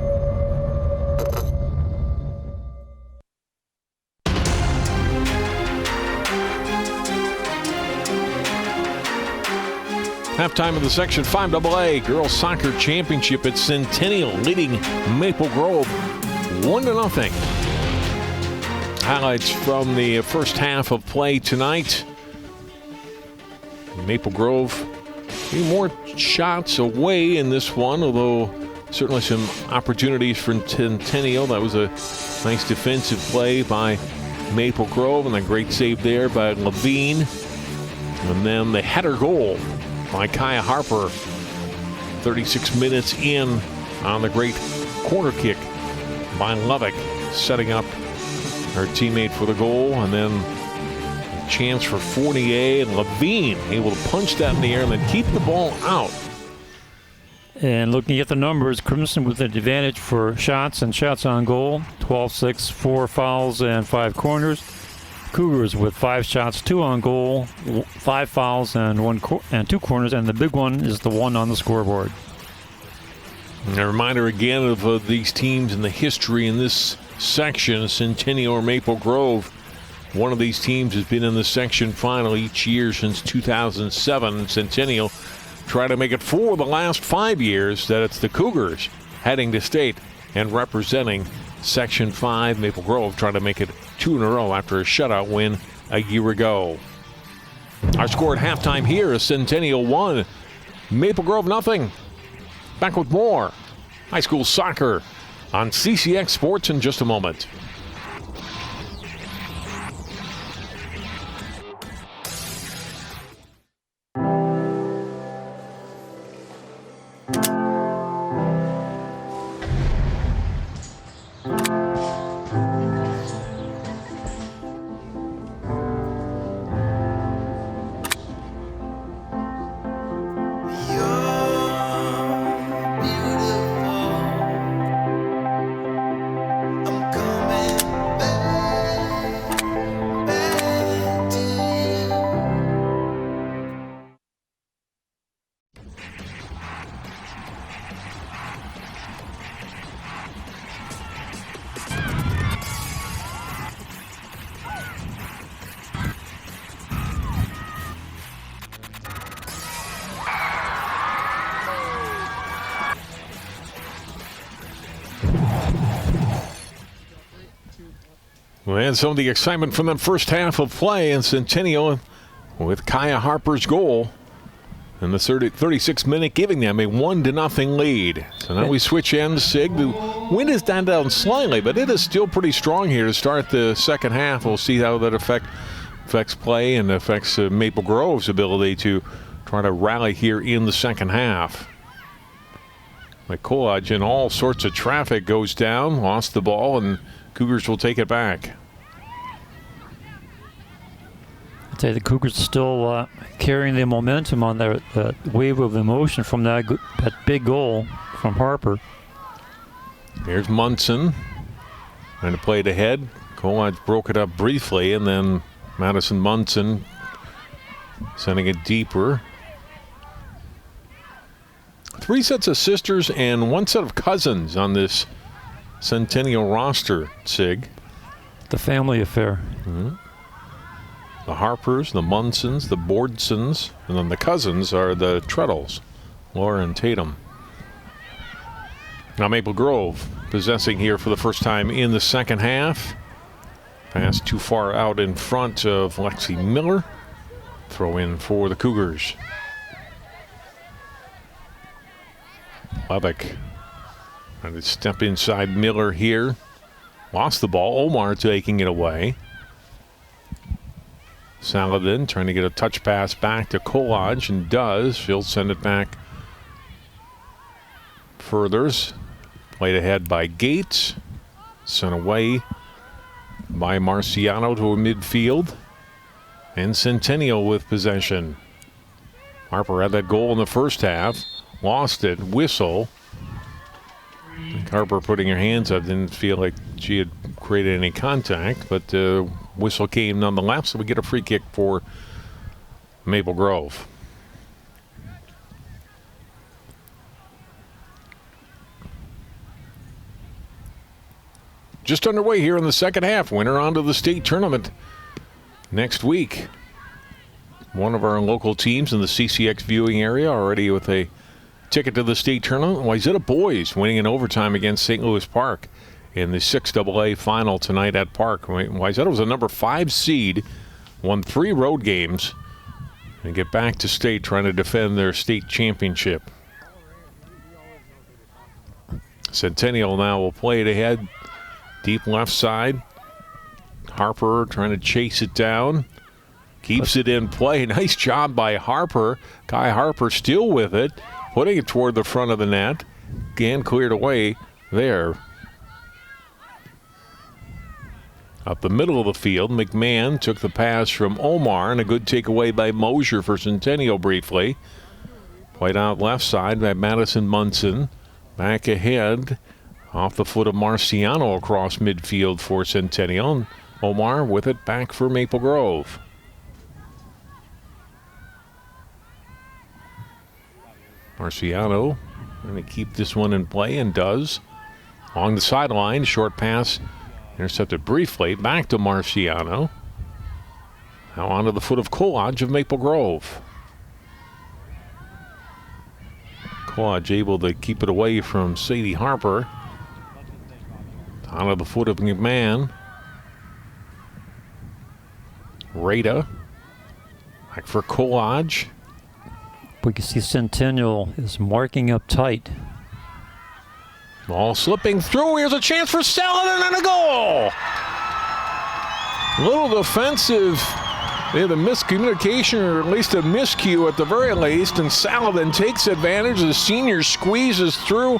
Halftime of the Section 5 AA Girls Soccer Championship at Centennial, leading Maple Grove 1-0. Highlights from the first half of play tonight. Maple Grove a few more shots away in this one, although certainly some opportunities for Centennial. That was a nice defensive play by Maple Grove, and a great save there by Levine. And then the header goal by Kaya Harper, 36 minutes in on the great corner kick by Lovick, setting up her teammate for the goal. And then a chance for Fournier, and Levine able to punch that in the air and then keep the ball out.
And looking at the numbers, Crimson with an advantage for shots and shots on goal, 12-6, 4 fouls and 5 corners. Cougars with 5 shots, 2 on goal, 5 fouls and 2 corners, and the big one is the one on the scoreboard.
And a reminder again of these teams and the history in this section. Centennial or Maple Grove, one of these teams has been in the section final each year since 2007. Centennial try to make it 4 of the last 5 years that it's the Cougars heading to state and representing Section 5. Maple Grove trying to make it 2 in a row after a shutout win a year ago. Our score at halftime here is Centennial 1, Maple Grove nothing. Back with more high school soccer on CCX Sports in just a moment. And some of the excitement from the first half of play in Centennial with Kaya Harper's goal in the 36th minute, giving them a 1-0 lead. So now we switch ends. Sig, the wind is down slightly, but it is still pretty strong here to start the second half. We'll see how that affects play and affects Maple Grove's ability to try to rally here in the second half. McCulloch in all sorts of traffic goes down, lost the ball, and Cougars will take it back.
I'd say the Cougars still carrying the momentum on that wave of emotion from that big goal from Harper.
Here's Munson trying to play it ahead. Kolodge broke it up briefly, and then Madison Munson sending it deeper. 3 sets of sisters and 1 set of cousins on this Centennial roster, Sig.
The family affair.
Mm-hmm. The Harpers, the Munsons, the Bordsons, and then the cousins are the Treadles, Laura and Tatum. Now Maple Grove possessing here for the first time in the second half. Pass too far out in front of Lexi Miller. Throw in for the Cougars. Levick trying to step inside Miller here. Lost the ball. Omar taking it away. Saladin trying to get a touch pass back to Kolodge, and does. She'll send it back furthers. Played ahead by Gates. Sent away by Marciano to midfield. And Centennial with possession. Harper had that goal in the first half. Lost it. Whistle. I think Harper putting her hands up, didn't feel like she had created any contact, but whistle came nonetheless, so we get a free kick for Maple Grove. Just underway here in the second half. Winner on to the state tournament next week. One of our local teams in the CCX viewing area already with a ticket to the state tournament. Wayzata boys winning in overtime against St. Louis Park in the 6AA final tonight at Park. Wayzata was a number 5 seed, won 3 road games, and get back to state trying to defend their state championship. Centennial now will play it ahead, deep left side. Harper trying to chase it down. Keeps it in play. Nice job by Harper. Kai Harper still with it, putting it toward the front of the net. Again, cleared away there. Up the middle of the field, McMahon took the pass from Omar, and a good takeaway by Mosier for Centennial briefly. Played out left side by Madison Munson. Back ahead, off the foot of Marciano across midfield for Centennial. And Omar with it back for Maple Grove. Marciano going to keep this one in play, and does. Along the sideline, short pass intercepted briefly. Back to Marciano. Now onto the foot of Kolodge of Maple Grove. Kolodge able to keep it away from Sadie Harper. Onto the foot of McMahon. Rada. Back for Kolodge.
We can see Centennial is marking up tight.
Ball slipping through. Here's a chance for Saladin and a goal. A little defensive. They had a miscommunication, or at least a miscue at the very least, and Saladin takes advantage. The senior squeezes through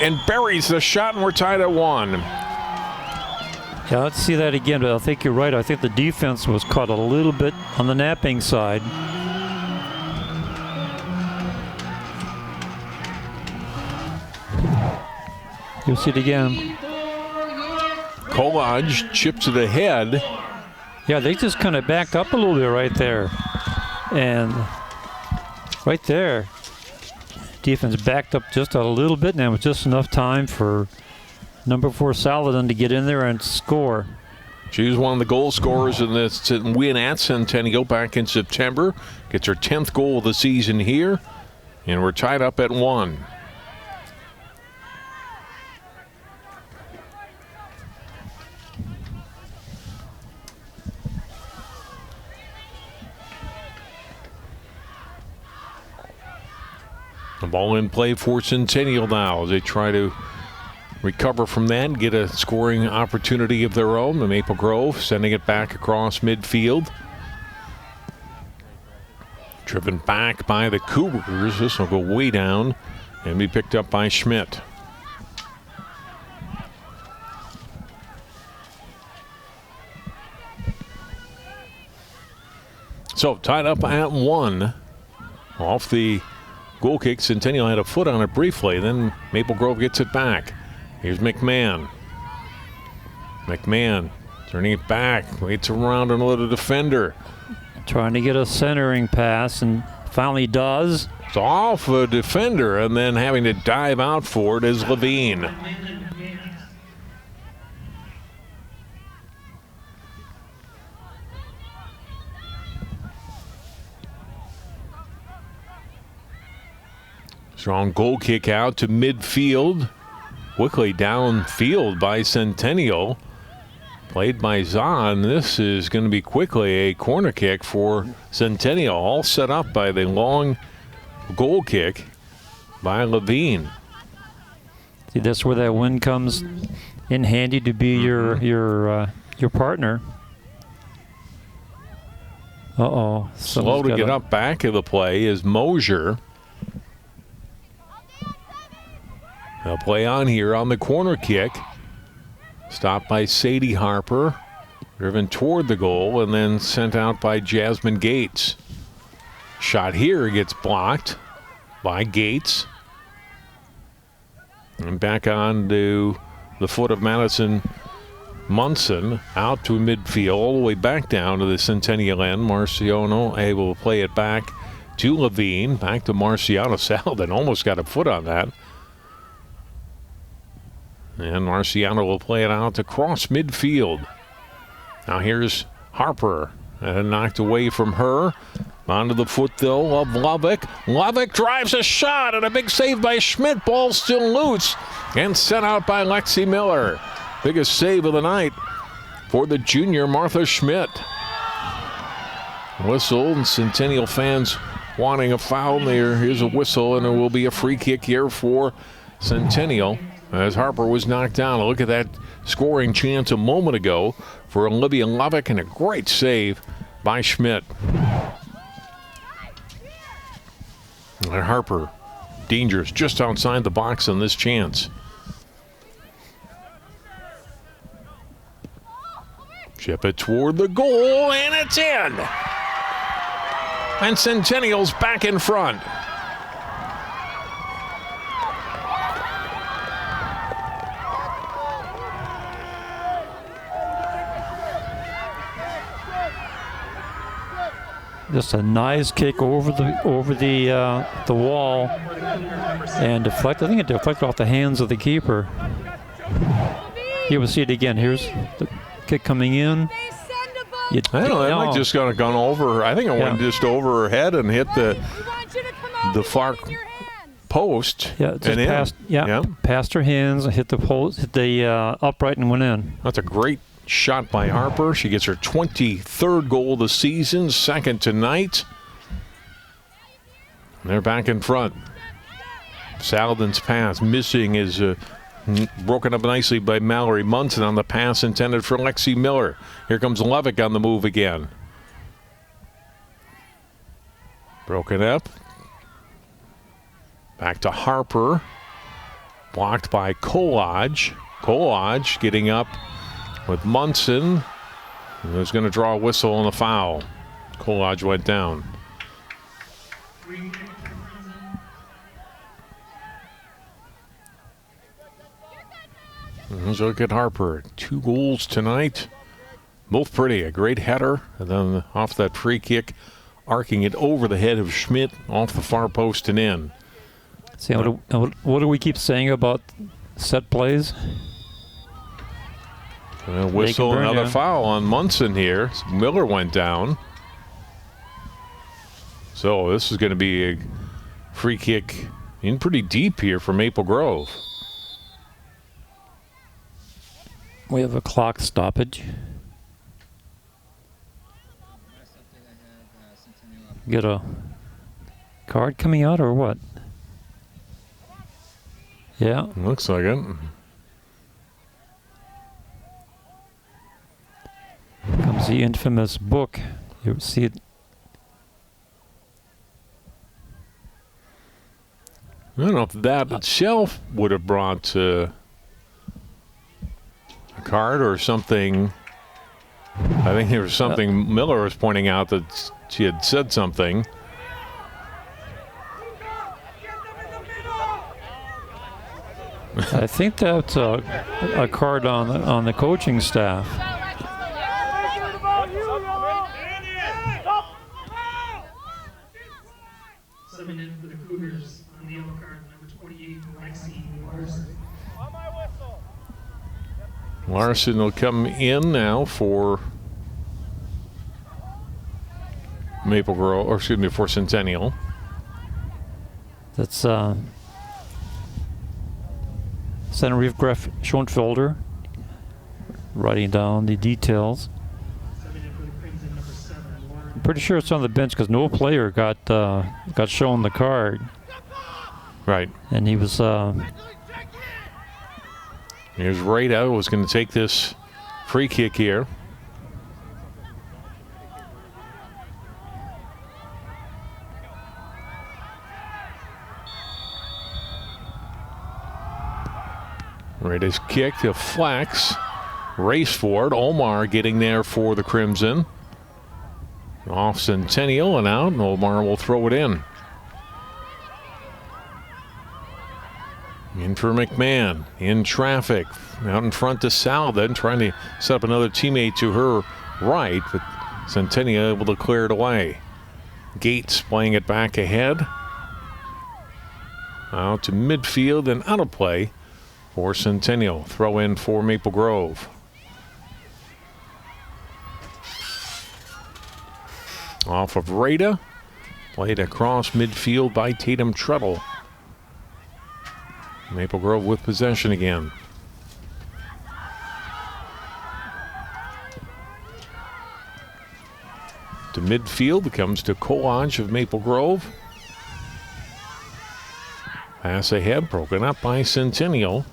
and buries the shot, and we're tied at 1.
Yeah, let's see that again, but I think you're right. I think the defense was caught a little bit on the napping side. You'll see it again.
Kolodge chips it ahead.
Yeah, they just kind of backed up a little bit right there. And right there, defense backed up just a little bit, and it was just enough time for number 4 Saladin to get in there and score.
She was one of the goal scorers in this win at Centennial back in September. Gets her 10th goal of the season here, and we're tied up at 1. The ball in play for Centennial now as they try to recover from that and get a scoring opportunity of their own. The Maple Grove sending it back across midfield. Driven back by the Cougars. This will go way down and be picked up by Schmidt. So tied up at 1 off the goal kick. Centennial had a foot on it briefly. Then Maple Grove gets it back. Here's McMahon. McMahon turning it back. Waits around another defender.
Trying to get a centering pass, and finally does.
It's off a defender, and then having to dive out for it is Levine. Strong goal kick out to midfield. Quickly downfield by Centennial. Played by Zahn. This is going to be quickly a corner kick for Centennial. All set up by the long goal kick by Levine.
See, that's where that win comes in handy to be your partner. Uh-oh.
Slow to get up back of the play is Mosier. They'll play on here on the corner kick. Stopped by Sadie Harper. Driven toward the goal and then sent out by Jasmine Gates. Shot here gets blocked by Gates. And back on to the foot of Madison Munson. Out to midfield, all the way back down to the Centennial end. Marciano able to play it back to Levine. Back to Marciano. Saladin almost got a foot on that. And Marciano will play it out to cross midfield. Now here's Harper. And knocked away from her. Onto the foot, though, of Lovick. Lovick drives a shot, and a big save by Schmidt. Ball still loose. And sent out by Lexi Miller. Biggest save of the night for the junior Martha Schmidt. Whistle, and Centennial fans wanting a foul there. Here's a whistle, and it will be a free kick here for Centennial. As Harper was knocked down. Look at that scoring chance a moment ago for Olivia Lovick, and a great save by Schmidt. And Harper, dangerous, just outside the box on this chance. Chip it toward the goal, and it's in. And Centennial's back in front.
Just a nice kick over the wall and deflect. I think it deflected off the hands of the keeper. You will see it again. Here's the kick coming in.
I don't know. That might just gone over. I think it went just over her head and hit the far post.
Yeah, just past her hands, hit the post, hit the upright, and went in.
That's a great shot by Harper. She gets her 23rd goal of the season, second tonight. And they're back in front. Saladin's pass missing is broken up nicely by Mallory Munson on the pass intended for Lexi Miller. Here comes Levick on the move again. Broken up. Back to Harper. Blocked by Kolodge. Kolodge getting up with Munson, who's going to draw a whistle on the foul. Kolodge went down. Let's look at Harper. 2 goals tonight. Both pretty. A great header, and then off that free kick, arcing it over the head of Schmidt, off the far post and in.
See, what do we keep saying about set plays?
Whistle, another foul on Munson here. Miller went down. So this is going to be a free kick in pretty deep here for Maple Grove.
We have a clock stoppage. Get a card coming out or what? Yeah.
Looks like it.
Comes the infamous book. You see it.
I don't know if that itself would have brought a card or something
I think there was something Miller was pointing out that she had said something.
I think that's a card on the coaching staff.
7 in for the Cougars on the yellow card, number 28, Lexi Larson.
Larson will come in now for Maple Grove, or excuse me, for Centennial.
That's Senator Graf Schoenfelder writing down the details.
7 in for the Crimson, number 7, Lauren.
I'm pretty sure it's on the bench because no player got shown the card,
Right.
and he was.
Here's Rada, was going to take this free kick here. Rada's kick to flex. Race for it. Omar getting there for the Crimson. Off Centennial and out, and Omar will throw it in. In for McMahon, in traffic, out in front to Salden, trying to set up another teammate to her right, but Centennial able to clear it away. Gates playing it back ahead. Out to midfield and out of play for Centennial. Throw in for Maple Grove. Off of Rada, played across midfield by Tatum Treadle. Maple Grove with possession again. To midfield, it comes to Colage of Maple Grove. Pass ahead, broken up by Centennial.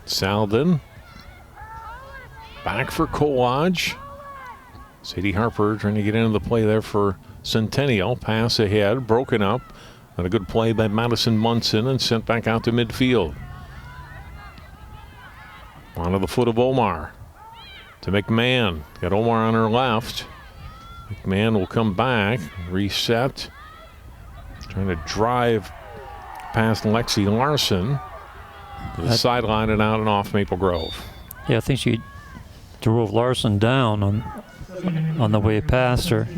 Salden. Back for Colage. Sadie Harper trying to get into the play there for Centennial. Pass ahead, broken up. And a good play by Madison Munson and sent back out to midfield. Onto the foot of Omar. To McMahon. Got Omar on her left. McMahon will come back. Reset. Trying to drive past Lexi Larson. To the sideline and out and off Maple Grove.
Yeah, I think she drove Larson down on the way past her.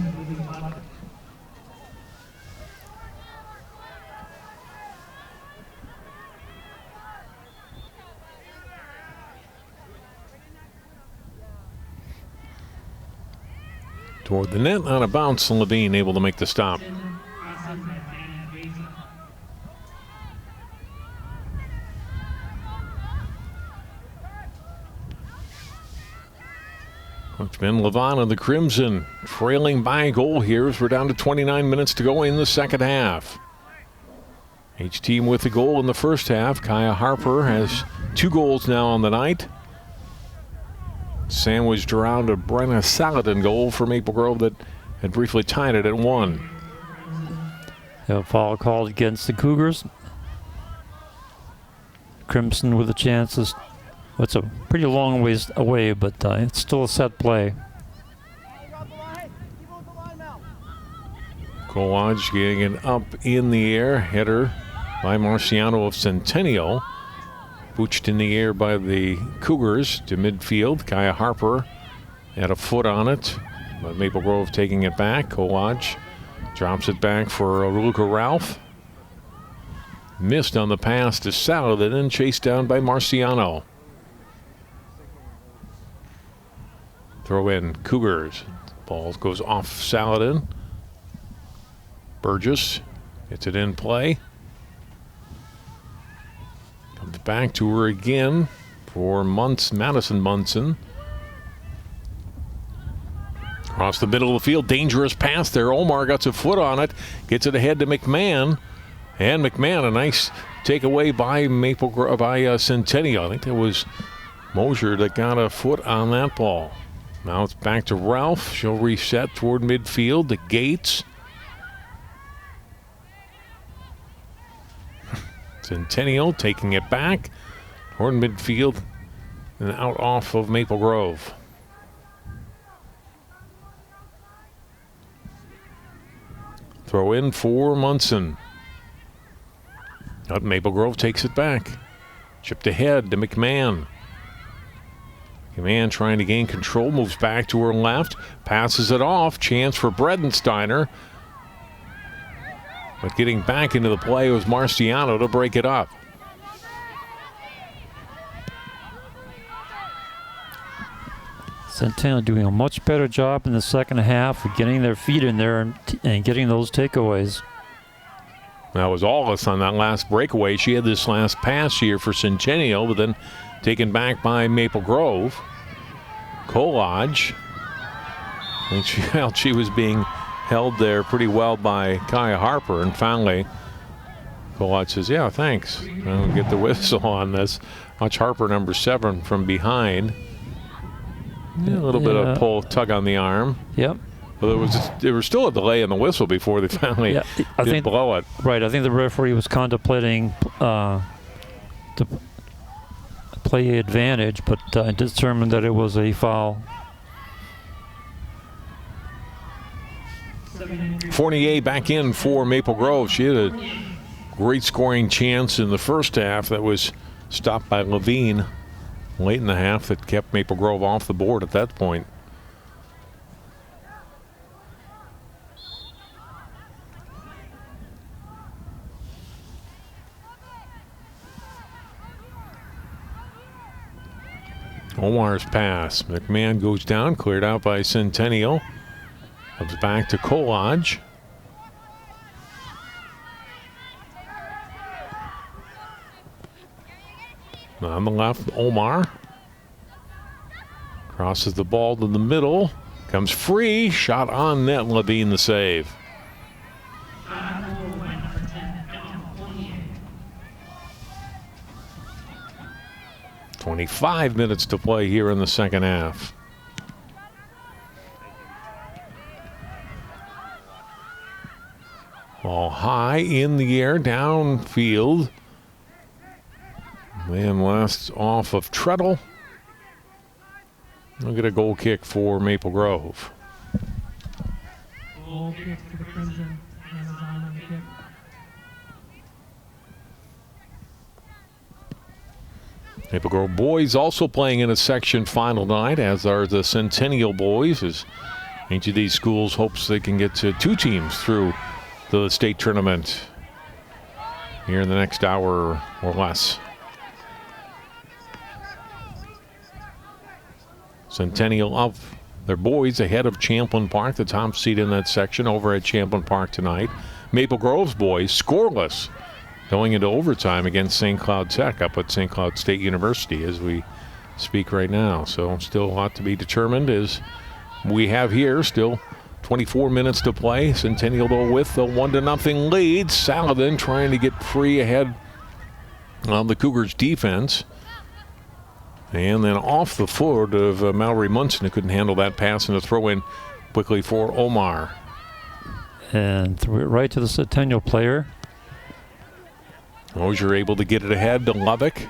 Toward the net, on a bounce, and Levine able to make the stop. Coachman Levine of the Crimson trailing by a goal here as we're down to 29 minutes to go in the second half. Each team with a goal in the first half. Kaya Harper has 2 goals now on the night. Sandwiched around a Brenna Saladin goal for Maple Grove that had briefly tied it at 1.
A foul called against the Cougars. Crimson with the chances. Well, it's a pretty long ways away, but it's still a set play.
Colage getting it up in the air. Header by Marciano of Centennial. Booched in the air by the Cougars to midfield. Kaya Harper had a foot on it, but Maple Grove taking it back. Colage drops it back for Luca Ralph. Missed on the pass to Saladin and chased down by Marciano. Throw in Cougars. Ball goes off Saladin. Burgess gets it in play. Comes back to her again for Madison Munson. Across the middle of the field, dangerous pass there. Omar got a foot on it, gets it ahead to McMahon. And McMahon, a nice takeaway by Centennial. I think that was Mosier that got a foot on that ball. Now it's back to Ralph. She'll reset toward midfield to Gates. Centennial taking it back.
toward midfield and out off of Maple Grove. Throw in for Munson. But Maple Grove takes it back. Chipped ahead to McMahon. McMahon trying to gain control, moves back to her left, passes it off. Chance for Bredensteiner. But getting back into the play was Marciano to break it up.
Centennial doing a much better job in the second half of getting their feet in there and getting those takeaways.
That was Aulis on that last breakaway. She had this last pass here for Centennial, but then taken back by Maple Grove. Kolodge. And she was being held there pretty well by Kaya Harper, and finally Kolodge says, yeah, thanks. I'll get the whistle on this. Watch Harper, number 7, from behind. Yeah, a little bit of pull, tug on the arm.
Yep.
Well, there was still a delay in the whistle before they finally did blow it.
Right. I think the referee was contemplating to play advantage, but determined that it was a foul.
Fournier back in for Maple Grove. She had a great scoring chance in the first half that was stopped by Levine late in the half that kept Maple Grove off the board at that point. Omar's pass. McMahon goes down, cleared out by Centennial. Comes back to Kolodge. On the left, Omar. Crosses the ball to the middle. Comes free. Shot on net. Levine the save. 25 minutes to play here in the second half. Ball high in the air, downfield. Man lasts off of Treadle. We'll get a goal kick for Maple Grove.
Goal kick for the Prism. Hands on the kick.
Maple Grove boys also playing in a section final tonight, as are the Centennial boys, as each of these schools hopes they can get to 2 teams through the state tournament here in the next hour or less. Centennial up their boys ahead of Champlin Park, the top seed in that section over at Champlin Park tonight. Maple Grove's boys scoreless going into overtime against St. Cloud Tech up at St. Cloud State University as we speak right now. So still a lot to be determined as we have here. Still 24 minutes to play. Centennial though with the 1-0 lead. Saladin trying to get free ahead on the Cougars defense. And then off the foot of Mallory Munson, who couldn't handle that pass, and a throw in quickly for Omar.
And threw it right to the Centennial player.
Osier able to get it ahead to Lovick.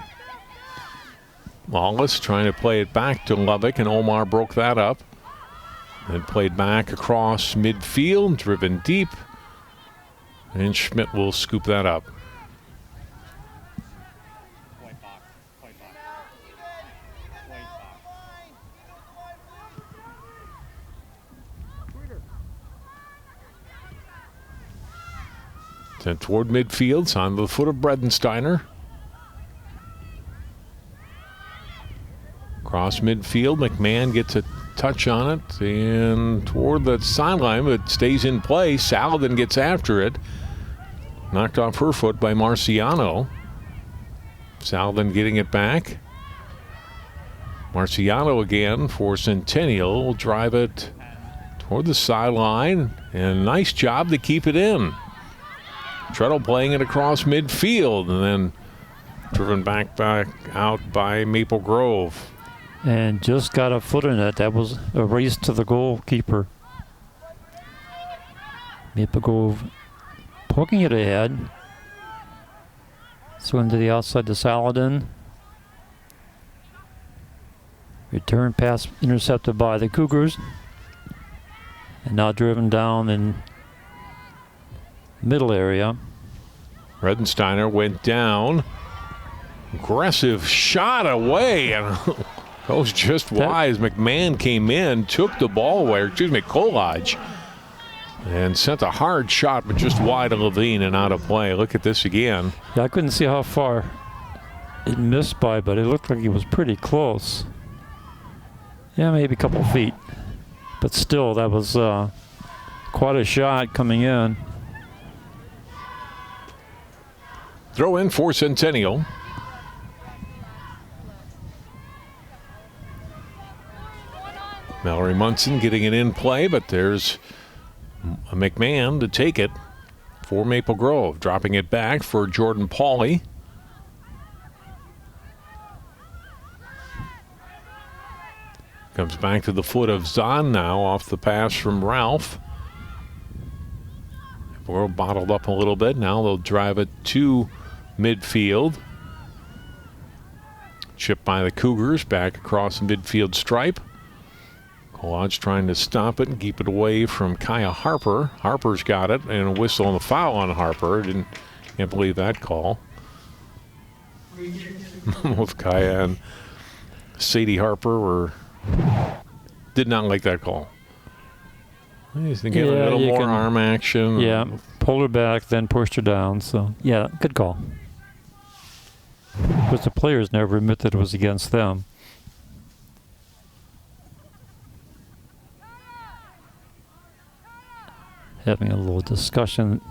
Wallace trying to play it back to Lovick, and Omar broke that up. And played back across midfield, driven deep. And Schmidt will scoop that up. Sent toward midfield, it's on the foot of Bredensteiner. Cross midfield, McMahon gets a touch on it and toward the sideline, but stays in play. Saladin gets after it. Knocked off her foot by Marciano. Saladin getting it back. Marciano again for Centennial will drive it toward the sideline, and nice job to keep it in. Treadle playing it across midfield and then driven back out by Maple Grove.
And just got a foot in it. That was a race to the goalkeeper. Maple Grove poking it ahead. Swing to the outside to Saladin. Return pass intercepted by the Cougars. And now driven down in middle area.
Redensteiner went down. Aggressive shot away, and goes just wide as McMahon came in, took the ball away, Kolodge, and sent a hard shot, but just wide of Levine and out of play. Look at this again.
Yeah, I couldn't see how far it missed by, but it looked like it was pretty close. Yeah, maybe a couple feet. But still, that was quite a shot coming in.
Throw in for Centennial. Mallory Munson getting it in play, but there's a McMahon to take it for Maple Grove. Dropping it back for Jordan Pauly. Comes back to the foot of Zahn now off the pass from Ralph. Maple Grove bottled up a little bit. Now they'll drive it to midfield. Chipped by the Cougars back across the midfield stripe. Kolodge trying to stop it and keep it away from Kaya Harper. Harper's got it, and a whistle and a foul on Harper. Can't believe that call. Both Kaya and Sadie Harper did not like that call. He's thinking a little more arm action.
Yeah, pulled her back, then pushed her down. So, yeah, good call. But the players never admitted it was against them. Having a little discussion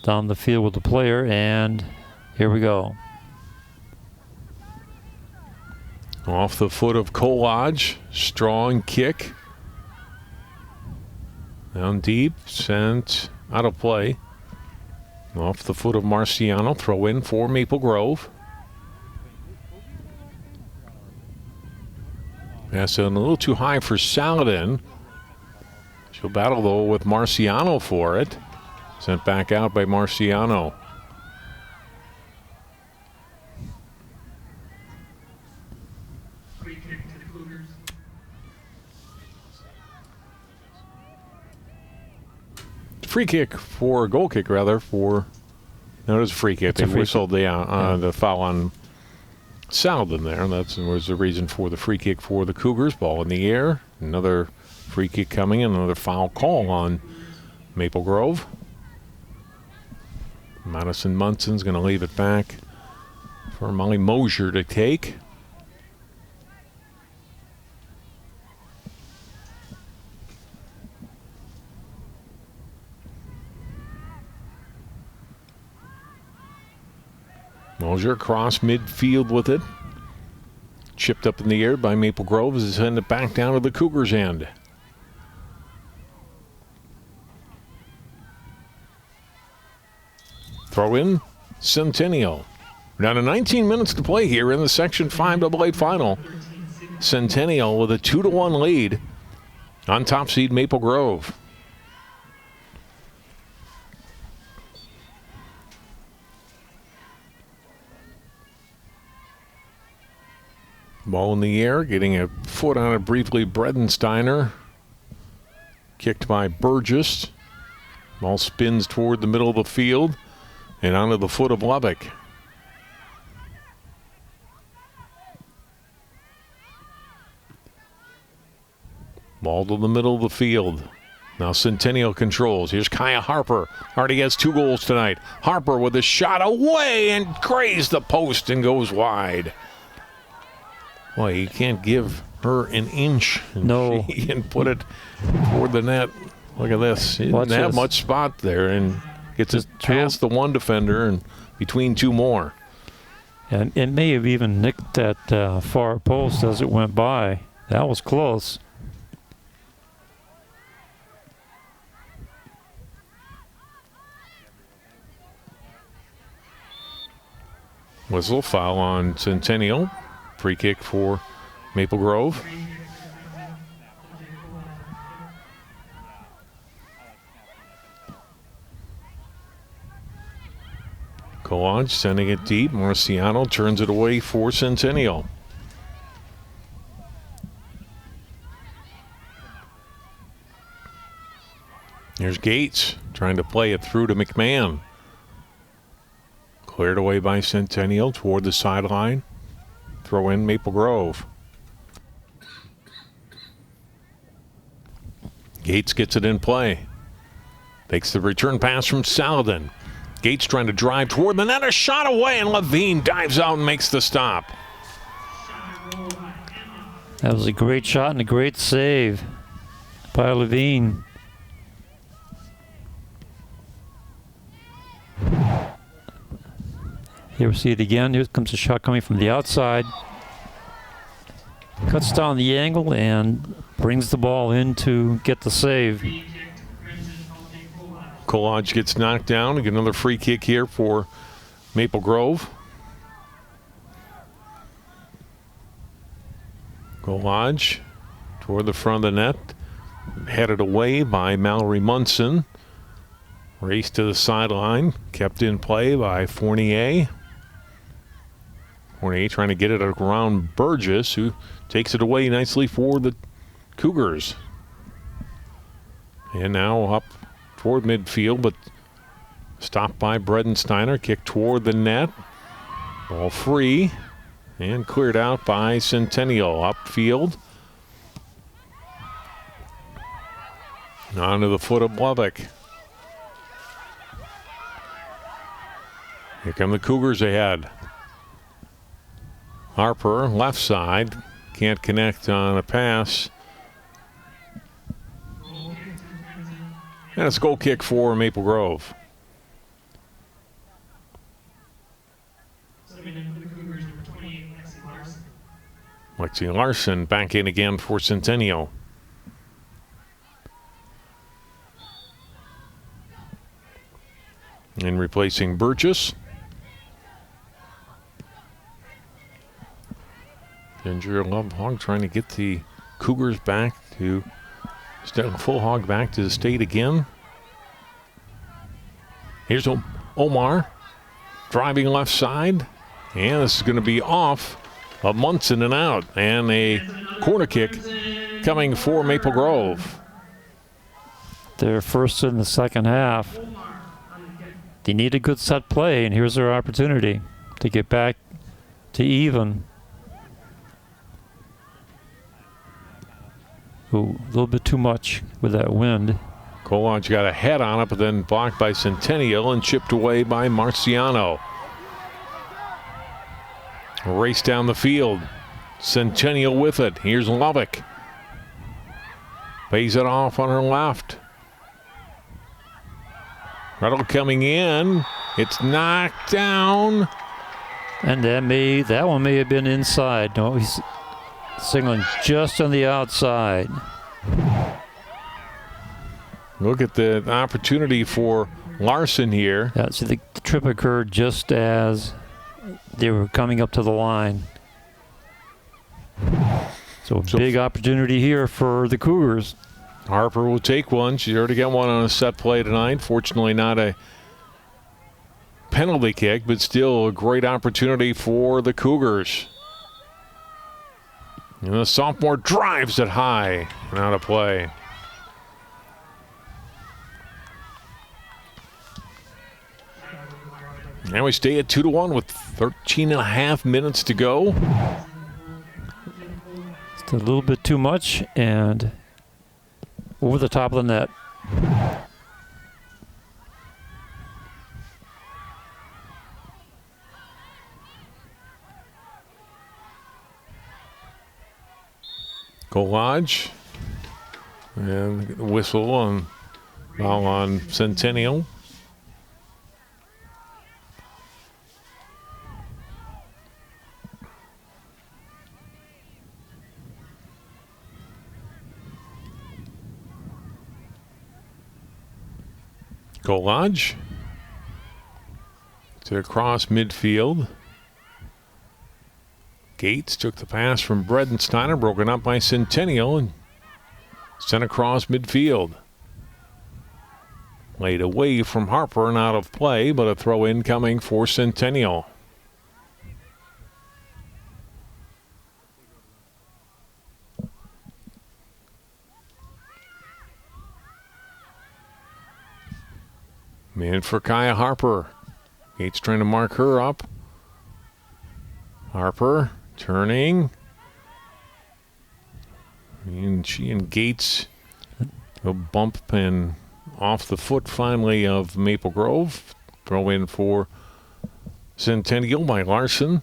down the field with the player, and here we go.
Off the foot of Kolodge, strong kick. Down deep, sent out of play. Off the foot of Marciano, throw in for Maple Grove. Pass in a little too high for Saladin. She'll battle, though, with Marciano for it. Sent back out by Marciano.
Free kick to the Cougars.
Free kick for, goal kick rather, for, no, it was a free kick. They whistled the foul on Saladin there. That was the reason for the free kick for the Cougars. Ball in the air. Another free kick coming in, another foul call on Maple Grove. Madison Munson's going to leave it back for Molly Mosier to take. Mosier across midfield with it. Chipped up in the air by Maple Grove as they send it back down to the Cougars' end. Throw in Centennial. Down to 19 minutes to play here in the Section 5 AA final. Centennial with a 2-1 lead on top seed Maple Grove. Ball in the air, getting a foot on it briefly, Bredensteiner. Kicked by Burgess. Ball spins toward the middle of the field and onto the foot of Lubbock. Ball to the middle of the field. Now Centennial controls. Here's Kaya Harper. Already has 2 goals tonight. Harper with a shot away and grazed the post and goes wide. Boy, you can't give her an inch.
No.
She can put it toward the net. Look at this. She didn't have much spot there and gets it past the one defender and between 2 more.
And it may have even nicked that far post as it went by. That was close.
Whistle, foul on Centennial. Free kick for Maple Grove. Kolodge sending it deep. Marciano turns it away for Centennial. Here's Gates trying to play it through to McMahon. Cleared away by Centennial toward the sideline. Throw in Maple Grove. Gates gets it in play. Takes the return pass from Saladin. Gates trying to drive toward the net. A shot away, and Levine dives out and makes the stop.
That was a great shot and a great save by Levine. Here we see it again. Here comes a shot coming from the outside. Cuts down the angle and brings the ball in to get the save.
Kolodge gets knocked down. We get another free kick here for Maple Grove. Kolodge toward the front of the net. Headed away by Mallory Munson. Race to the sideline. Kept in play by Fournier. Fournier trying to get it around Burgess, who takes it away nicely for the Cougars. And now up toward midfield, but stopped by Bredensteiner. Kick toward the net. Ball free and cleared out by Centennial. Upfield. Onto the foot of Lovick. Here come the Cougars ahead. Harper, left side. Can't connect on a pass. And it's a goal kick for Maple Grove. Lexi Larson back in again for Centennial. And replacing Burgess. Ginger Love Hog trying to get the Cougars back to full hog back to the state again. Here's Omar driving left side. And this is going to be off of Munson and out. And a corner kick coming for Maple Grove.
They're first in the second half. They need a good set play, and here's their opportunity to get back to even. Ooh, a little bit too much with that wind.
Kolodge got a head on it, but then blocked by Centennial and chipped away by Marciano. Race down the field. Centennial with it. Here's Lovick. Pays it off on her left. Rattle coming in. It's knocked down.
And that one may have been inside. No, he's signaling just on the outside.
Look at the opportunity for Larson here.
Yeah, see, the trip occurred just as they were coming up to the line. So big opportunity here for the Cougars.
Harper will take one. She's already got one on a set play tonight. Fortunately not a penalty kick, but still a great opportunity for the Cougars. And the sophomore drives it high and out of play. Now we stay at 2-1 with 13.5 minutes to go.
It's a little bit too much and over the top of the net.
Kolodge. And the whistle on Centennial. Kolodge to across midfield. Gates took the pass from Bredensteiner, broken up by Centennial, and sent across midfield. Laid away from Harper and out of play, but a throw in coming for Centennial. In for Kaya Harper. Gates trying to mark her up. Harper turning. And she and Gates go bump and off the foot finally of Maple Grove. Throw in for Centennial by Larson.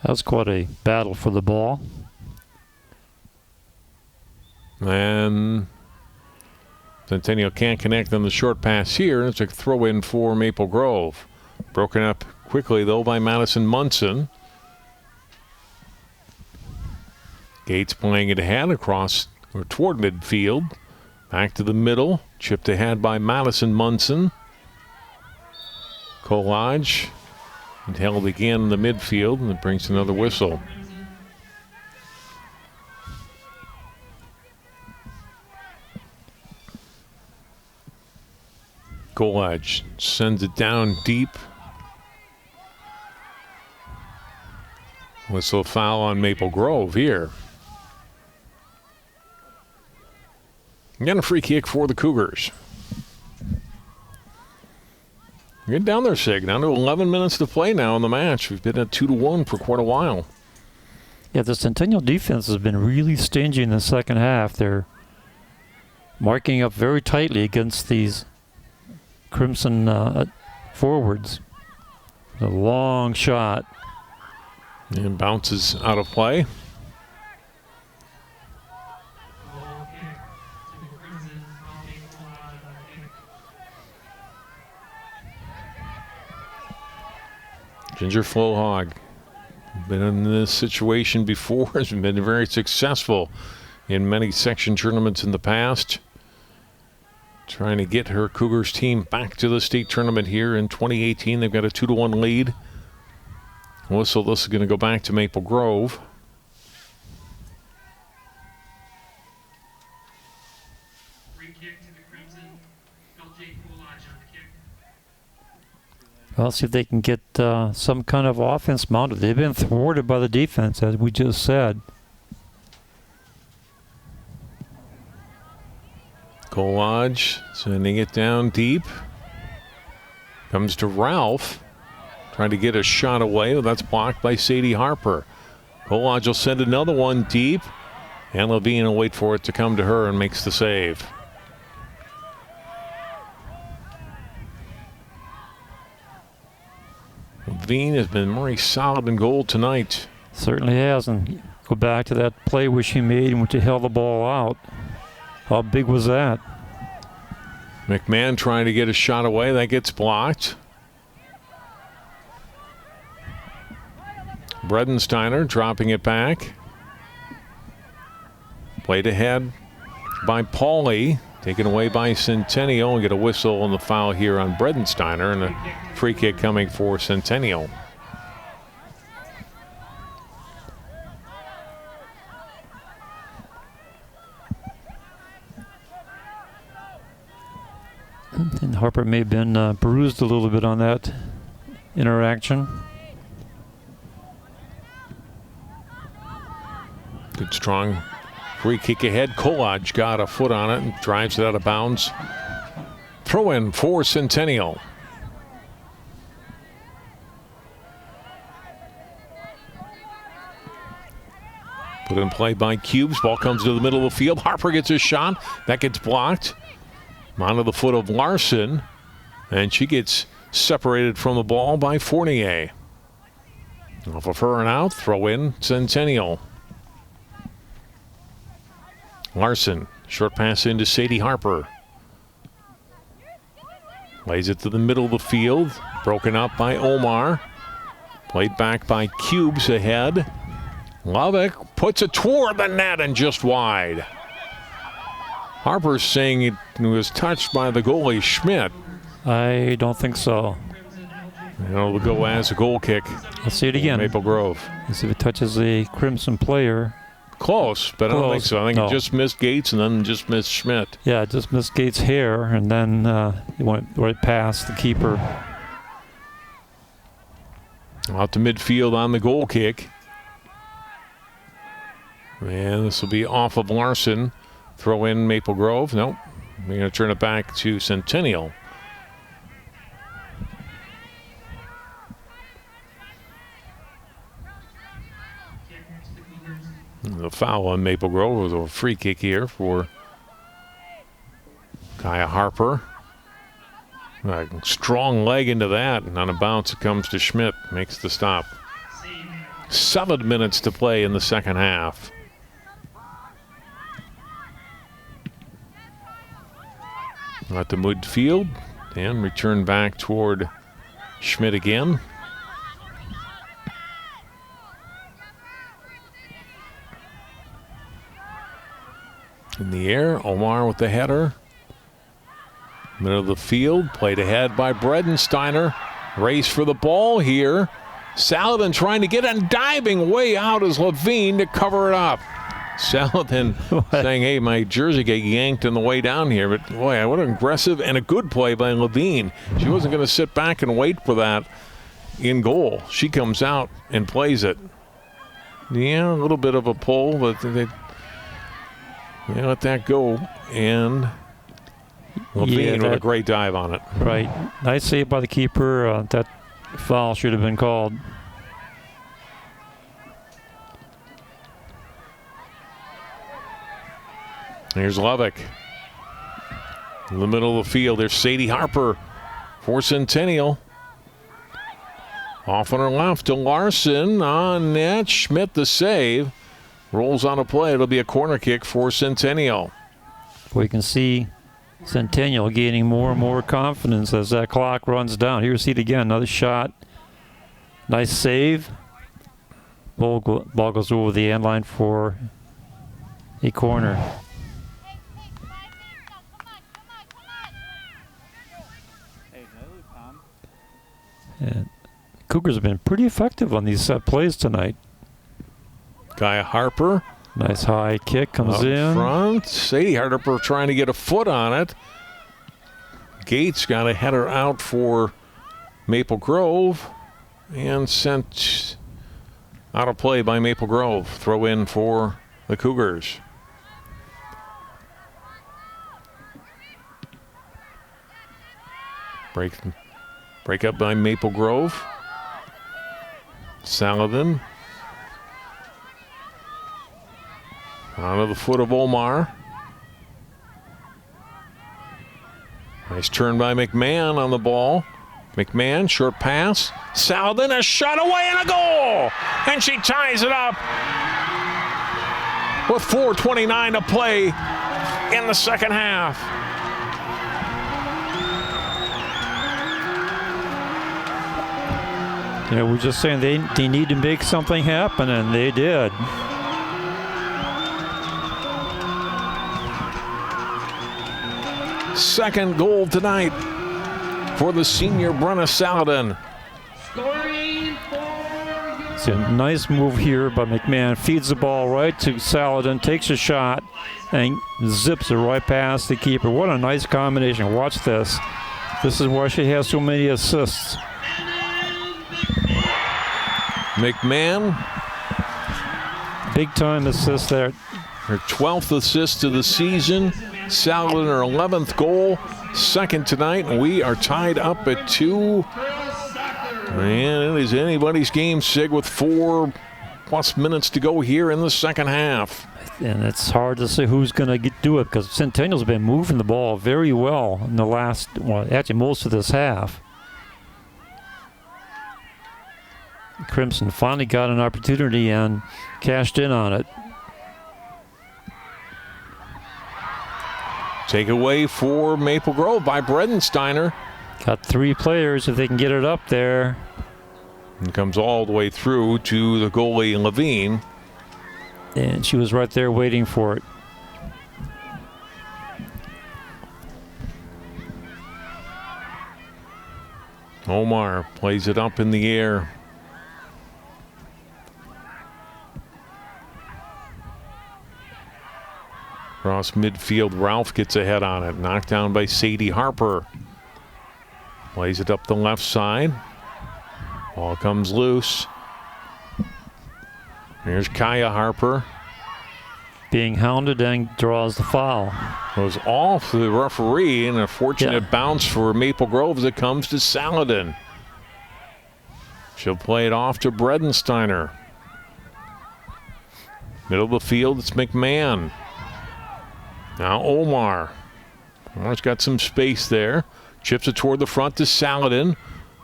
That was quite a battle for the ball.
And Centennial can't connect on the short pass here. It's a throw in for Maple Grove. Broken up quickly though by Madison Munson. Gates playing it ahead across or toward midfield. Back to the middle. Chipped ahead by Madison Munson. Collage and held again in the midfield, and it brings another whistle. Collage sends it down deep. Whistle foul on Maple Grove here. Again, a free kick for the Cougars. Get down there, Sig. Down to 11 minutes to play now in the match. We've been at 2-1 for quite a while.
Yeah, the Centennial defense has been really stingy in the second half. They're marking up very tightly against these Crimson forwards. A long shot.
And bounces out of play. Ginger Flohog, been in this situation before, has been very successful in many section tournaments in the past. Trying to get her Cougars team back to the state tournament here in 2018. They've got a 2-1 lead. Whistle, this is going to go back to Maple Grove.
Free kick to the Crimson. LJ Coolidge on the kick.
Well, see if they can get some kind of offense mounted. They've been thwarted by the defense, as we just said.
Collage sending it down deep. Comes to Ralph. Trying to get a shot away. Well, that's blocked by Sadie Harper. Collage will send another one deep. And Levine will wait for it to come to her and makes the save. Levine has been very solid in goal tonight.
Certainly has. And go back to that play which he made in which he held the ball out. How big was that?
McMahon trying to get a shot away. That gets blocked. Bredensteiner dropping it back. Played ahead by Pauly. Taken away by Centennial, and get a whistle on the foul here on Bredensteiner, and a free kick coming for Centennial.
And Harper may have been bruised a little bit on that interaction.
Good strong free kick ahead. Collage got a foot on it and drives it out of bounds. Throw in for Centennial. Put in play by Cubes. Ball comes to the middle of the field. Harper gets a shot. That gets blocked. Onto the foot of Larson. And she gets separated from the ball by Fournier. Off of her and out. Throw in Centennial. Larson, short pass into Sadie Harper. Lays it to the middle of the field. Broken up by Omar. Played back by Cubes ahead. Lovick puts it toward the net and just wide. Harper's saying it was touched by the goalie Schmidt.
I don't think so.
It'll go as a goal kick.
Let's see it again.
Maple Grove.
Let's see if it touches a Crimson player.
Close, but I don't think so. I think
No.
it just missed Gates and then just missed Schmidt.
Yeah, it just missed Gates' hair, and then it went right past the keeper.
Out to midfield on the goal kick. And this will be off of Larson. Throw in Maple Grove. Nope. We're going to turn it back to Centennial. The foul on Maple Grove was a free kick here for Kaya Harper. A strong leg into that, and on a bounce it comes to Schmidt, makes the stop. 7 minutes to play in the second half. At the midfield, and return back toward Schmidt again. In the air, Omar with the header. Middle of the field, played ahead by Bredensteiner. Race for the ball here. Saladin trying to get it and diving way out as Levine to cover it up. Saladin saying, hey, my jersey got yanked on the way down here. But boy, what an aggressive and a good play by Levine. She wasn't going to sit back and wait for that in goal. She comes out and plays it. Yeah, a little bit of a pull, but they let that go. And Levine with a great dive on it.
Right. Nice save by the keeper. That foul should have been called.
Here's Lovick. In the middle of the field, there's Sadie Harper for Centennial. Off on her left to Larson on net. Schmidt the save. Rolls on a play. It'll be a corner kick for Centennial.
We can see Centennial gaining more and more confidence as that clock runs down. Here's it again. Another shot. Nice save. Ball goes over the end line for a corner. And Cougars have been pretty effective on these set plays tonight.
Kaya Harper.
Nice high kick comes
up
in.
Front. Sadie Harper trying to get a foot on it. Gates got a header out for Maple Grove and sent out of play by Maple Grove. Throw in for the Cougars. Break up by Maple Grove. Saladin. Onto the foot of Omar. Nice turn by McMahon on the ball. McMahon, short pass. Saladin, a shot away and a goal! And she ties it up with 4:29 to play in the second half.
You know, we're just saying they need to make something happen, and they did.
Second goal tonight for the senior Brenna Saladin.
It's a nice move here by McMahon. Feeds the ball right to Saladin, takes a shot, and zips it right past the keeper. What a nice combination. Watch this. This is why she has so many assists.
McMahon.
Big time assist there.
Her 12th assist of the season. Saladin, her 11th goal. Second tonight. We are tied up at 2. And it is anybody's game, Sig, with 4+ minutes to go here in the second half.
And it's hard to say who's going to do it because Centennial's been moving the ball very well in the last, well, actually most of this half. Crimson finally got an opportunity and cashed in on it.
Take away for Maple Grove by Bredensteiner.
Got 3 players if they can get it up there.
And comes all the way through to the goalie Levine.
And she was right there waiting for it.
Omar plays it up in the air. Across midfield, Ralph gets a head on it. Knocked down by Sadie Harper. Plays it up the left side. Ball comes loose. Here's Kaya Harper.
Being hounded and draws the foul.
Goes off the referee and a fortunate bounce for Maple Grove as it comes to Saladin. She'll play it off to Bredensteiner. Middle of the field, it's McMahon. Now Omar. Omar's got some space there. Chips it toward the front to Saladin.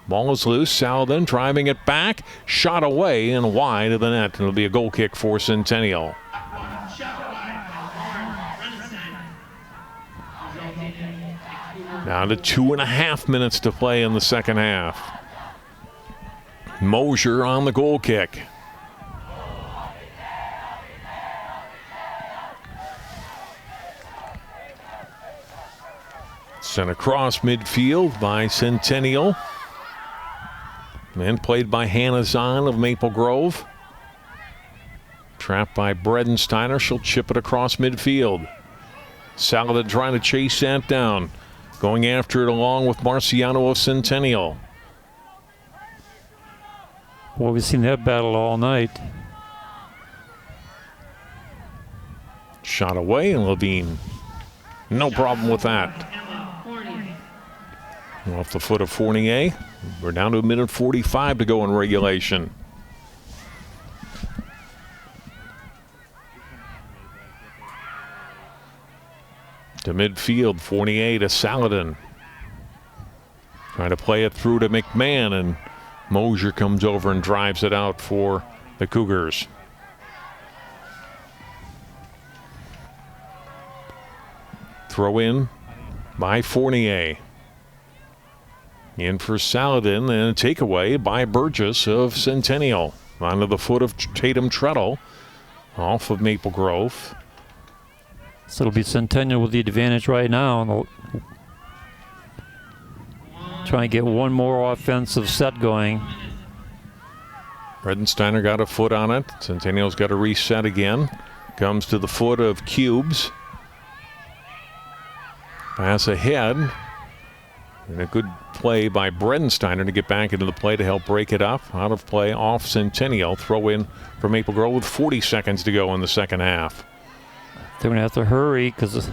Ball is loose. Saladin driving it back. Shot away and wide of the net. It'll be a goal kick for Centennial. Now to 2.5 minutes to play in the second half. Mosier on the goal kick. Sent across midfield by Centennial. And played by Hannah Zahn of Maple Grove. Trapped by Bredensteiner. She'll chip it across midfield. Saladin trying to chase that down. Going after it along with Marciano of Centennial.
Well, we've seen that battle all night.
Shot away, and Levine. No problem with that. Off the foot of Fournier. We're down to 1:45 to go in regulation. To midfield, Fournier to Saladin. Trying to play it through to McMahon, and Mosier comes over and drives it out for the Cougars. Throw in by Fournier. In for Saladin, and a takeaway by Burgess of Centennial. Onto the foot of Tatum Treadle off of Maple Grove.
So it'll be Centennial with the advantage right now. And they'll try and get one more offensive set going.
Bredensteiner got a foot on it. Centennial's got to reset again. Comes to the foot of Cubes. Pass ahead. And a good play by Bredensteiner to get back into the play to help break it up. Out of play off Centennial. Throw in for Maple Grove with 40 seconds to go in the second half.
They're going to have to hurry because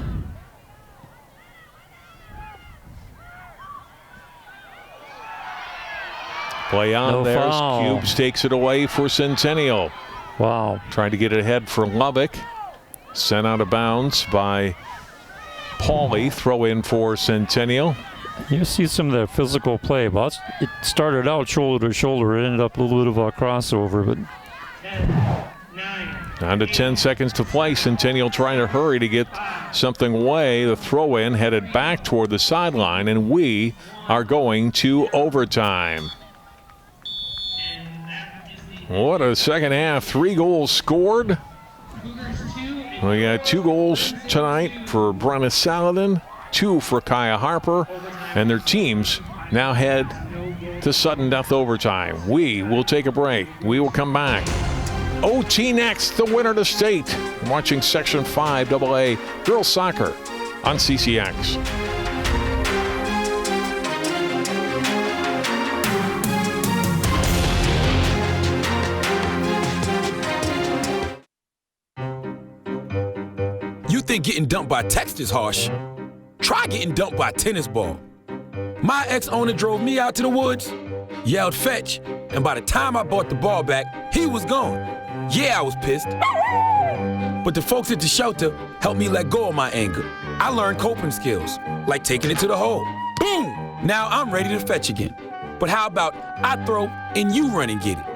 play on
no
there.
Foul.
Cubes takes it away for Centennial.
Wow.
Tried to get it ahead for Lubbock. Sent out of bounds by Pauly. Throw in for Centennial.
You see some of that physical play, but it started out shoulder to shoulder. It ended up a little bit of a crossover, but
9 to 10 seconds to play. Centennial trying to hurry to get something away. The throw in headed back toward the sideline, and we are going to overtime. What a second half. 3 goals scored. We got 2 goals tonight for Brenna Saladin, 2 for Kaya Harper, and their teams now head to sudden death overtime. We will take a break. We will come back. OT next, the winner to state. Watching Section 5 AA Girls Soccer on CCX.
You think getting dumped by text is harsh? Try getting dumped by a tennis ball. My ex-owner drove me out to the woods, yelled fetch, and by the time I bought the ball back, he was gone. Yeah, I was pissed. But the folks at the shelter helped me let go of my anger. I learned coping skills, like taking it to the hole. Boom! Now I'm ready to fetch again. But how about I throw and you run and get it?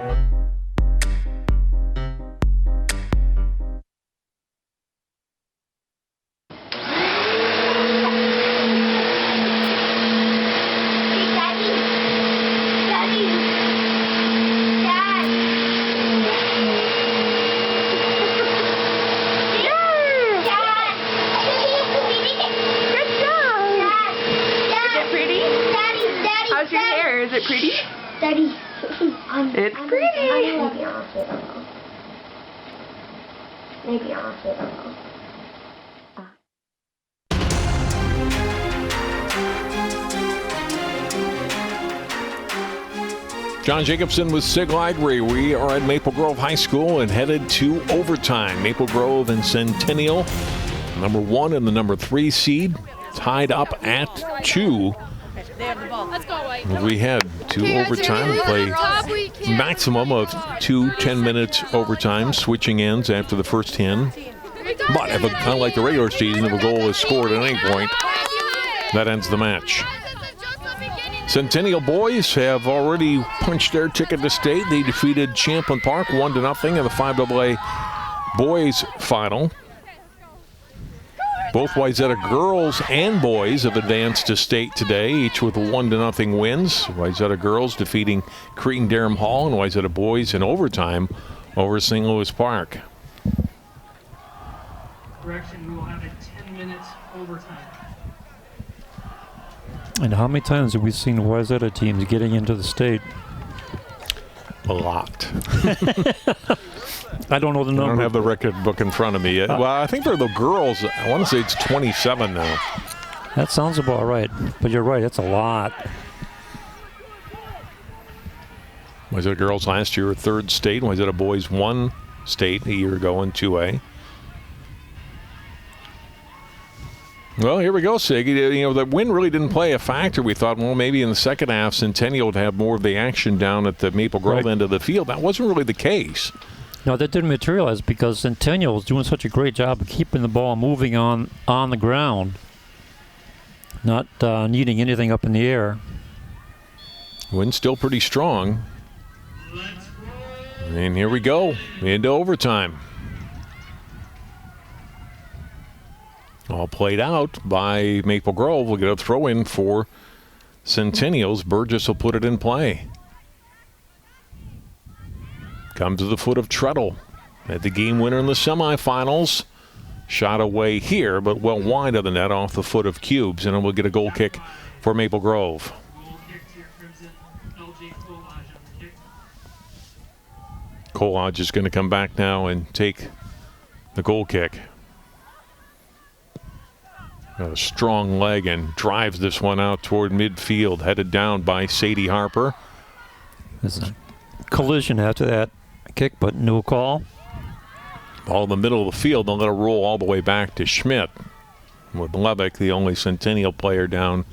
John Jacobson with Sig Library. We are at Maple Grove High School and headed to overtime. Maple Grove and Centennial, number 1 and the number 3 seed, tied up at 2. We head to overtime and play maximum of 2 10-minute overtimes, switching ends after the first 10. But if kind of like the regular season, if a goal is scored at any point, that ends the match. Centennial boys have already punched their ticket to state. They defeated Champlin Park 1-0 in the 5AA boys final. Both Wayzata girls and boys have advanced to state today, each with 1-0 wins. Wayzata girls defeating Cretin-Derham Hall, and Wayzata boys in overtime over St. Louis Park.
Correction, we will have a 10-minute overtime.
And how many times have we seen Wayzata teams getting into the state?
A lot.
I don't know the number.
I don't have the record book in front of me yet. Well, I think for the girls, I want to say it's 27 now.
That sounds about right. But you're right, it's a lot.
Wayzata girls last year were third state. Wayzata boys won state a year ago in 2A. Well, here we go, Sig. You know, the wind really didn't play a factor. We thought, well, maybe in the second half, Centennial would have more of the action down at the Maple Grove end of the field. That wasn't really the case.
No, that didn't materialize because Centennial was doing such a great job of keeping the ball moving on the ground, not needing anything up in the air.
Wind's still pretty strong. And here we go, into overtime. All played out by Maple Grove. We'll get a throw in for Centennials. Burgess will put it in play. Comes to the foot of Treadle. Had the game winner in the semifinals. Shot away here, but well wide of the net off the foot of Cubes. And we'll get a goal kick for Maple Grove.
Goal kick to your Crimson, LJ Kolaj on the kick.
Kolaj is going to come back now and take the goal kick. Got a strong leg and drives this one out toward midfield, headed down by Sadie Harper.
There's a collision after that kick, but no call.
Ball in the middle of the field, they'll let it roll all the way back to Schmidt. With Levick, the only Centennial player down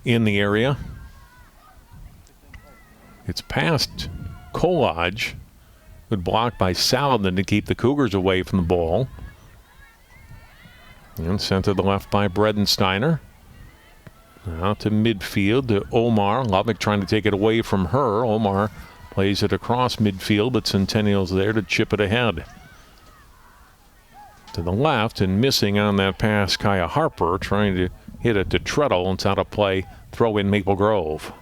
in the area. It's past Kolaj, but blocked by Saladin to keep the Cougars away from the ball. And sent to the left by Bredensteiner. Out to midfield to Omar. Lovick trying to take it away from her. Omar plays it across midfield, but Centennial's there to chip it ahead. To the left and missing on that pass, Kaya Harper trying to hit it to Treadle. It's out of play. Throw in Maple Grove.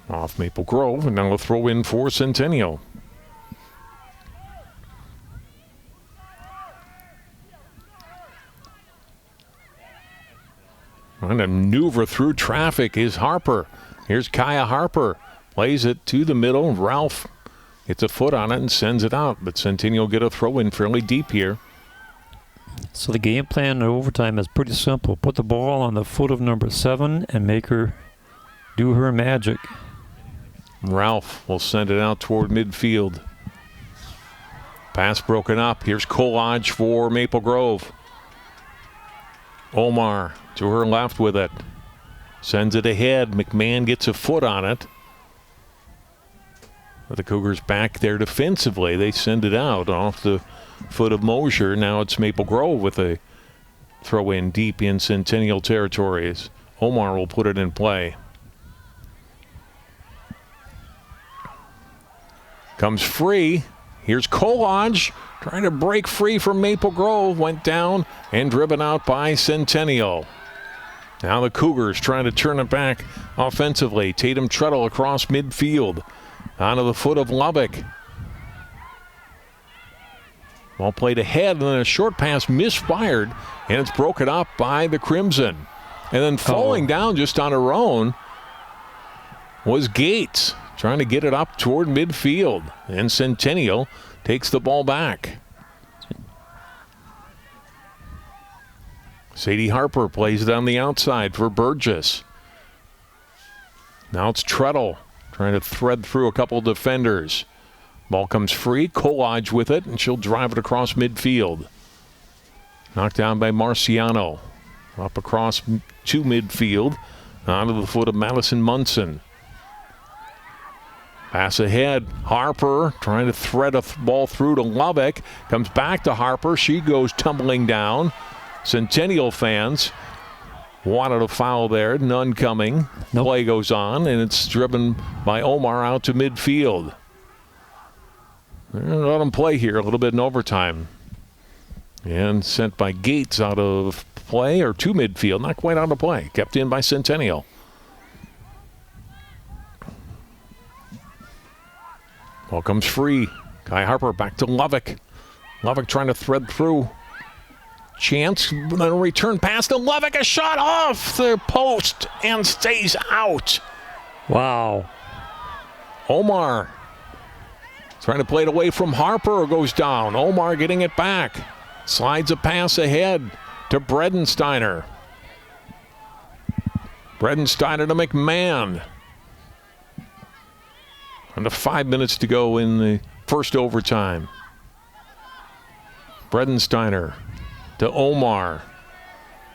Off Maple Grove, and now a throw in for Centennial. Trying to maneuver through traffic is Harper. Here's Kaya Harper. Plays it to the middle. Ralph gets a foot on it and sends it out. But Centennial get a throw in fairly deep here.
So the game plan in overtime is pretty simple. Put the ball on the foot of number 7 and make her do her magic.
Ralph will send it out toward midfield. Pass broken up. Here's Kolaj for Maple Grove. Omar to her left with it. Sends it ahead. McMahon gets a foot on it. But the Cougars back there defensively. They send it out off the foot of Mosier. Now it's Maple Grove with a throw in deep in Centennial territories. Omar will put it in play. Comes free. Here's Kolaj trying to break free from Maple Grove. Went down and driven out by Centennial. Now the Cougars trying to turn it back offensively. Tatum Treadle across midfield. Onto the foot of Lubbock. Ball played ahead, and then a short pass misfired, and it's broken up by the Crimson. And then falling down just on her own was Gates, trying to get it up toward midfield. And Centennial takes the ball back. Sadie Harper plays it on the outside for Burgess. Now it's Treadle trying to thread through a couple defenders. Ball comes free. Kolodge with it, and she'll drive it across midfield. Knocked down by Marciano. Up across to midfield. Onto the foot of Madison Munson. Pass ahead. Harper trying to thread a ball through to Lovick. Comes back to Harper. She goes tumbling down. Centennial fans wanted a foul there. None coming.
Nope.
Play goes on, and it's driven by Omar out to midfield. Let them play here a little bit in overtime. And sent by Gates out of play, or to midfield. Not quite out of play. Kept in by Centennial. Ball comes free. Kai Harper back to Lovick. Lovick trying to thread through. Chance, then a return pass to Lovick. A shot off the post and stays out.
Wow.
Omar trying to play it away from Harper, goes down. Omar getting it back. Slides a pass ahead to Bredensteiner. Bredensteiner to McMahon. Under 5 minutes to go in the first overtime. Bredensteiner to Omar.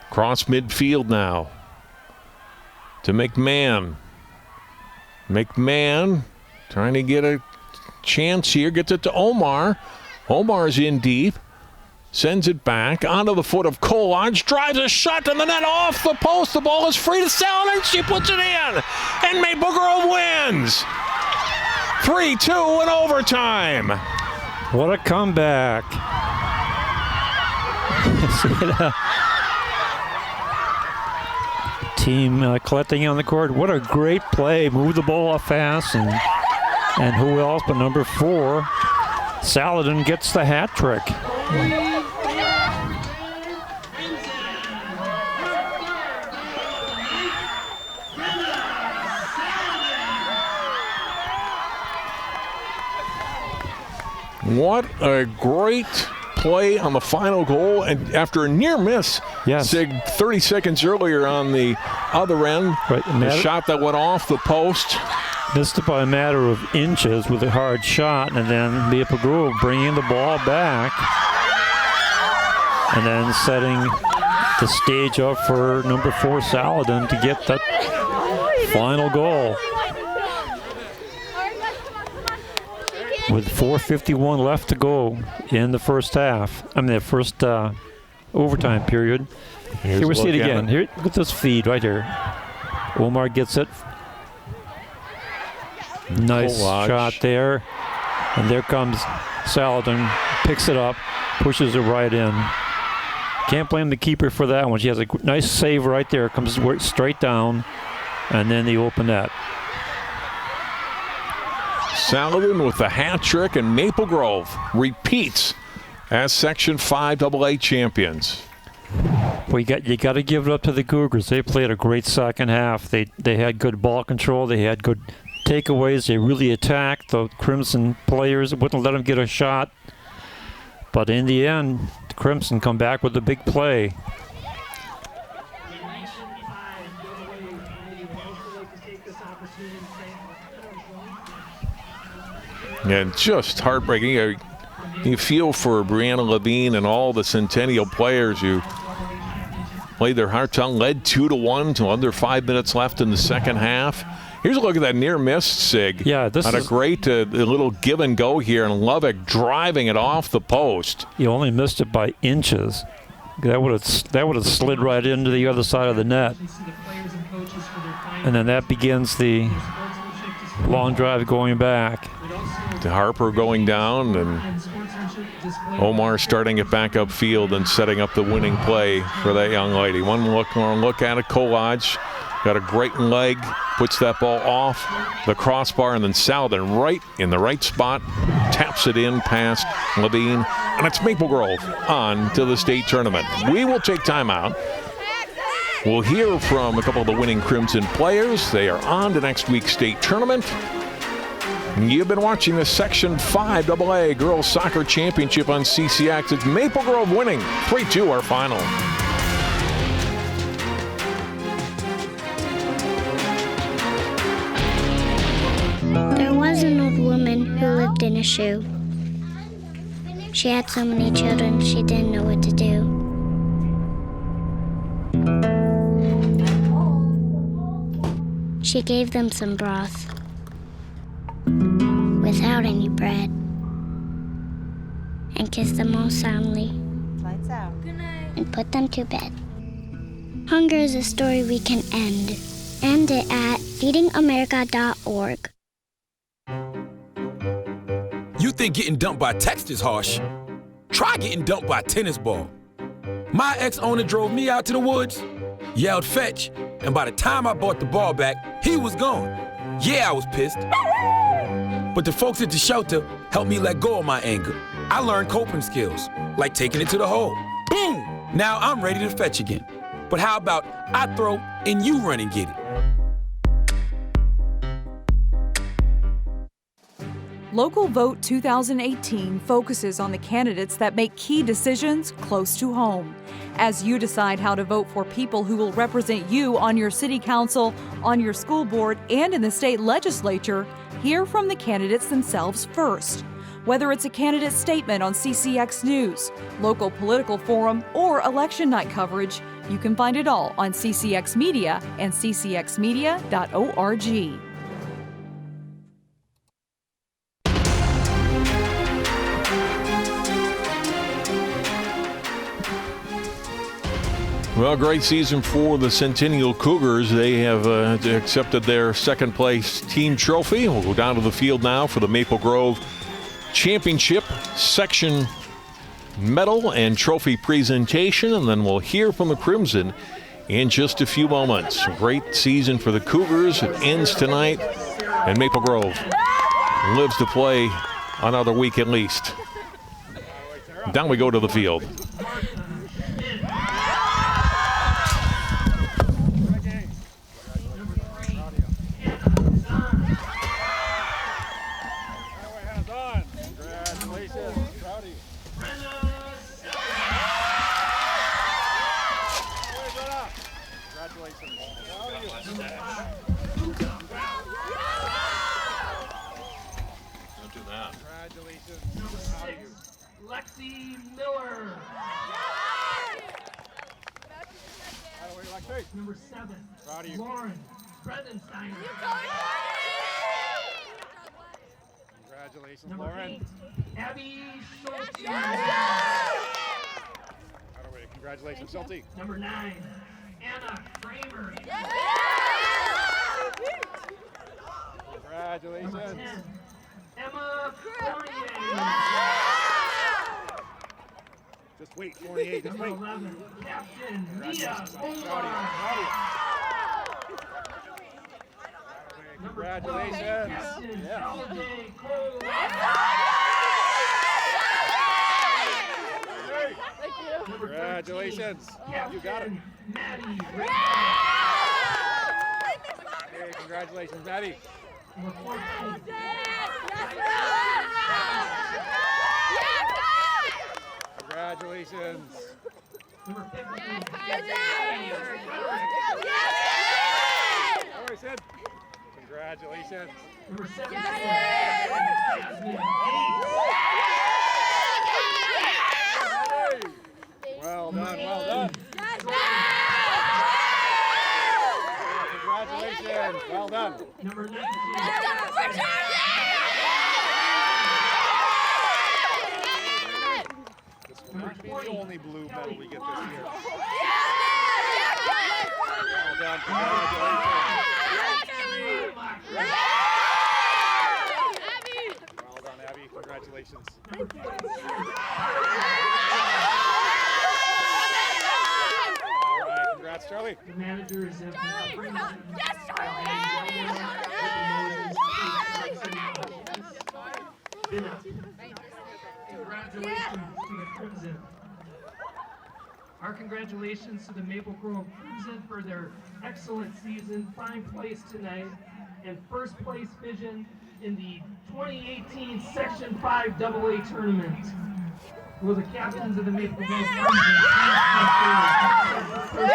Cross midfield now to McMahon. McMahon trying to get a chance here. Gets it to Omar. Omar's in deep. Sends it back onto the foot of Kolodge. Drives a shot to the net off the post. The ball is free to Saladin. She puts it in. And Maple Grove wins. 3-2 in overtime.
What a comeback. Team collecting on the court. What a great play. Move the ball off fast. And who else but number 4, Saladin gets the hat trick.
What a great play on the final goal, and after a near miss,
yes.
Sig 30 seconds earlier on the other end,
right.
The shot that went off the post.
Missed it by a matter of inches with a hard shot, and then Maple Grove bringing the ball back and then setting the stage up for number 4 Saladin to get that final goal. With 4:51 left to go in the first half, the first overtime period. Here we see it again. Here, look at this feed right here. Omar gets it. Nice shot there. And there comes Saladin, picks it up, pushes it right in. Can't blame the keeper for that one. She has a nice save right there. Comes straight down, and then the open net.
Saladin with the hat trick, and Maple Grove repeats as Section 5 AA champions.
Well, you got to give it up to the Cougars. They played a great second half. They had good ball control. They had good takeaways. They really attacked the Crimson players. Wouldn't let them get a shot. But in the end, the Crimson come back with a big play.
And just heartbreaking. You feel for Brianna Levine and all the Centennial players who played their hearts out, led 2-1 to under 5 minutes left in the second half. Here's a look at that near miss, Sig.
Yeah, this
is a great little give and go here, and Lovick driving it off the post.
You only missed it by inches. That would have slid right into the other side of the net. And then that begins the long drive going back.
To Harper going down, and Omar starting it back upfield and setting up the winning play for that young lady. One look at it. Kolodge got a great leg, puts that ball off the crossbar, and then Saladin right in the right spot, taps it in past Levine, and it's Maple Grove on to the state tournament. We will take time out. We'll hear from a couple of the winning Crimson players. They are on to next week's state tournament. You've been watching the Section 5 AA Girls Soccer Championship on CCX. It's Maple Grove winning 3-2 our final.
There was an old woman who lived foot in a shoe. She had so many children, she didn't know what to do. She gave them some broth without any bread and kissed them all soundly.
Lights out.
Good night. And put them to bed. Hunger is a story we can end. End it at feedingamerica.org.
You think getting dumped by text is harsh? Try getting dumped by a tennis ball. My ex-owner drove me out to the woods, yelled fetch, and by the time I brought the ball back, he was gone. Yeah, I was pissed. But the folks at the shelter helped me let go of my anger. I learned coping skills, like taking it to the hole. Boom! Now I'm ready to fetch again. But how about I throw and you run and get it?
Local Vote 2018 focuses on the candidates that make key decisions close to home. As you decide how to vote for people who will represent you on your city council, on your school board, and in the state legislature, hear from the candidates themselves first. Whether it's a candidate statement on CCX News, local political forum, or election night coverage, you can find it all on CCX Media and ccxmedia.org.
Well, great season for the Centennial Cougars. They have accepted their second place team trophy. We'll go down to the field now for the Maple Grove Championship section medal and trophy presentation, and then we'll hear from the Crimson in just a few moments. Great season for the Cougars. It ends tonight, and Maple Grove lives to play another week at least. Down we go to the field.
Number 7, Lauren Robbinsdale.
Congratulations,
Number
Lauren.
8, Abby Schulte.
Congratulations, Schulte.
Number 9, Anna Kramer.
Congratulations.
Number 10, Emma Fournier.
Just wait, 48, just
Number
wait.
11, Captain Mia
Congratulations.
Captain
Yeah.
Alday Cole.
Congratulations. You got it.
Maddie.
Hey, congratulations, Maddie.
Number 14,
Congratulations.
Number 15,
All right, Sid. Congratulations.
Number 17,
Well done, well done. Congratulations, well done.
Number 19,
This will not be the only blue medal we get this year. Well done, congratulations. Well done, Abby, congratulations. All right, congrats, Charlie.
the managers have Congratulations to the Crimson. Our congratulations to the Maple Grove Crimson for their excellent season, fine place tonight, and first place vision in the 2018 Section 5 AA tournament. Will the captains of the Maple Grove Crimson please come forward?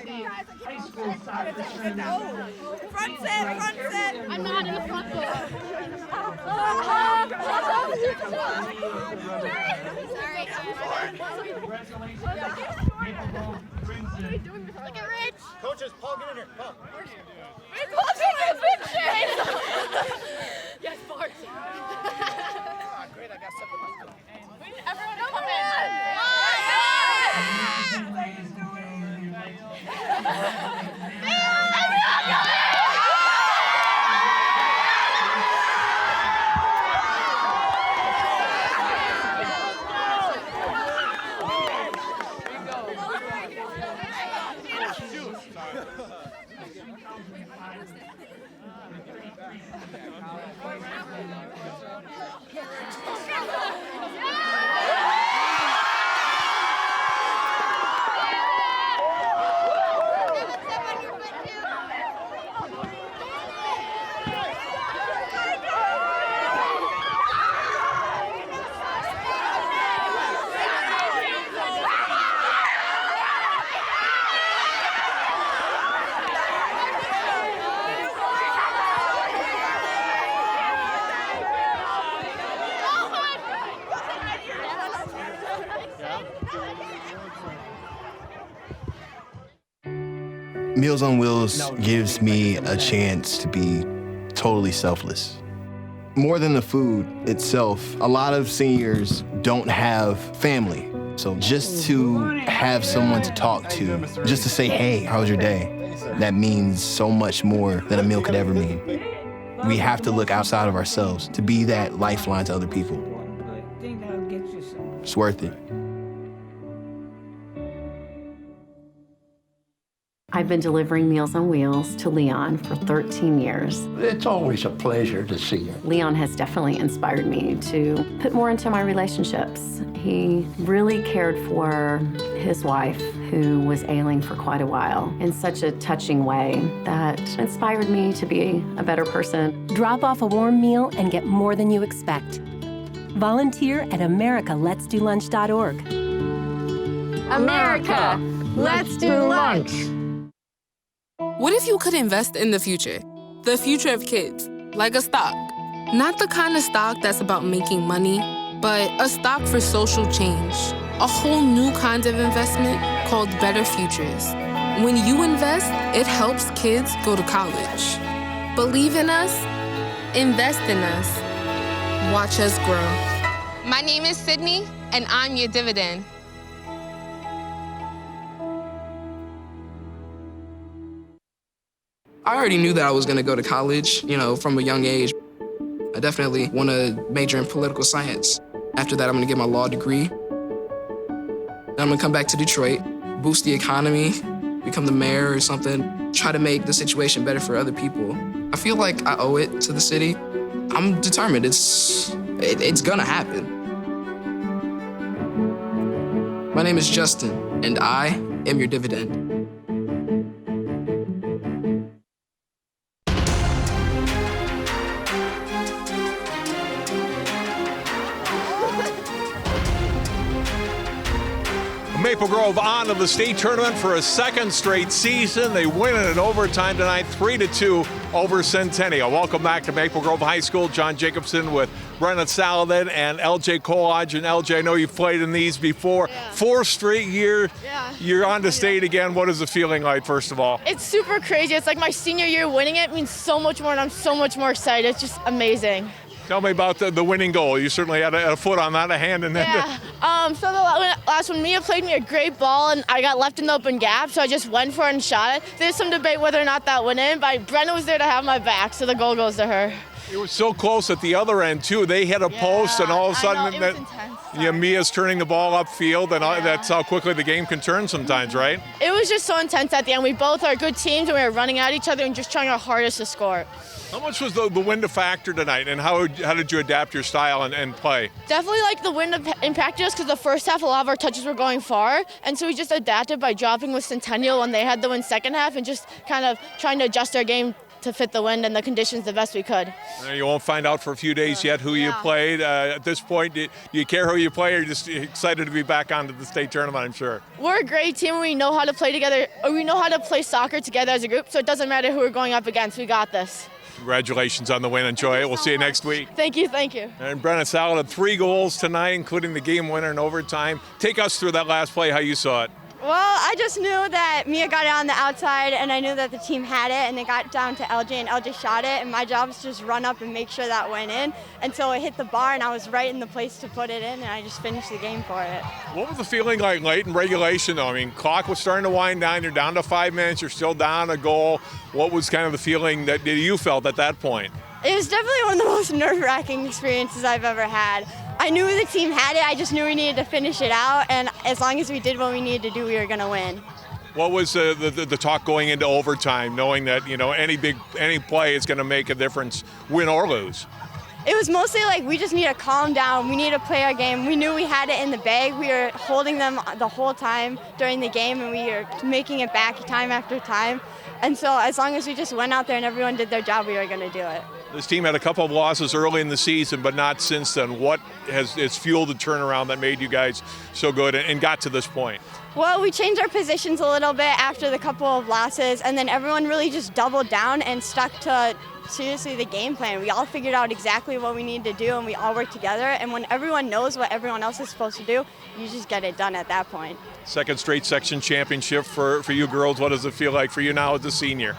State High School Soccer Tournament.
Front set. I'm not in the front foot.
Congratulations, Maple Grove Crimson.
Look at Rich.
Coaches, Paul, get in here. Come.
Paul's taking a picture. Yes, Bart.
Great, I got something.
Everyone come in.
Ladies and gentlemen, you'd like to-
Meals on Wheels gives me a chance to be totally selfless. More than the food itself, a lot of seniors don't have family. So just to have someone to talk to, just to say, hey, how was your day? That means so much more than a meal could ever mean. We have to look outside of ourselves to be that lifeline to other people. It's worth it.
I've been delivering Meals on Wheels to Leon for 13 years.
It's always a pleasure to see you.
Leon has definitely inspired me to put more into my relationships. He really cared for his wife, who was ailing for quite a while, in such a touching way that inspired me to be a better person.
Drop off a warm meal and get more than you expect. Volunteer at americaletsdolunch.org.
America, let's do lunch.
What if you could invest in the future of kids, like a stock? Not the kind of stock that's about making money, but a stock for social change. A whole new kind of investment called Better Futures. When you invest, it helps kids go to college. Believe in us, invest in us, watch us grow. My name is Sydney, and I'm your dividend.
I already knew that I was gonna go to college, from a young age. I definitely want to major in political science. After that, I'm gonna get my law degree. Then I'm gonna come back to Detroit, boost the economy, become the mayor or something, try to make the situation better for other people. I feel like I owe it to the city. I'm determined, it's gonna happen. My name is Justin, and I am your dividend.
Maple Grove on to the state tournament for a second straight season. They win it in overtime tonight, 3-2 over Centennial. Welcome back to Maple Grove High School. John Jacobson with Brennan Saladin and LJ Colodge. And LJ, I know you've played in these before. Yeah. 4th straight year. Yeah. You're on to state again. What is the feeling like, first of all?
It's super crazy. It's like my senior year. Winning it means so much more, and I'm so much more excited. It's just amazing.
Tell me about the winning goal. You certainly had a foot on that, a hand in that.
Yeah. So the last one, Mia played me a great ball, and I got left in the open gap, so I just went for it and shot it. There's some debate whether or not that went in, but Brenna was there to have my back, so the goal goes to her.
It was so close at the other end, too. They hit a post, and all of a sudden, Mia's turning the ball upfield, and that's how quickly the game can turn sometimes, right?
It was just so intense at the end. We both are good teams, and we were running at each other and just trying our hardest to score.
How much was the wind a factor tonight, and how did you adapt your style and play?
Definitely the wind impacted us because the first half, a lot of our touches were going far, and so we just adapted by dropping with Centennial when they had the win second half and just kind of trying to adjust our game to fit the wind and the conditions the best we could.
You won't find out for a few days yet who you played. At this point, do you care who you play, or are you just excited to be back onto the state tournament, I'm sure?
We're a great team. We know how to play together. We know how to play soccer together as a group, so it doesn't matter who we're going up against. We got this.
Congratulations on the win. Enjoy it. We'll see you next week.
Thank you, thank you.
And Brenna Salad had 3 goals tonight, including the game winner in overtime. Take us through that last play, how you saw it.
Well, I just knew that Mia got it on the outside, and I knew that the team had it, and they got down to LJ, and LJ shot it, and my job was to just run up and make sure that went in until it hit the bar, and I was right in the place to put it in, and I just finished the game for it.
What was the feeling like late in regulation, though? I mean, clock was starting to wind down. You're down to 5 minutes. You're still down a goal. What was kind of the feeling that you felt at that point?
It was definitely one of the most nerve-wracking experiences I've ever had. I knew the team had it, I just knew we needed to finish it out, and as long as we did what we needed to do, we were going to win.
What was the talk going into overtime, knowing that, you know, any play is going to make a difference, win or lose?
It was mostly like we just need to calm down, we need to play our game. We knew we had it in the bag, we were holding them the whole time during the game, and we were making it back time after time. And so as long as we just went out there and everyone did their job, we were going to do it.
This team had a couple of losses early in the season, but not since then. What has fueled the turnaround that made you guys so good and got to this point?
Well, we changed our positions a little bit after the couple of losses, and then everyone really just doubled down and stuck to, seriously, the game plan. We all figured out exactly what we needed to do, and we all worked together. And when everyone knows what everyone else is supposed to do, you just get it done at that point.
Second straight section championship for you girls. What does it feel like for you now as a senior?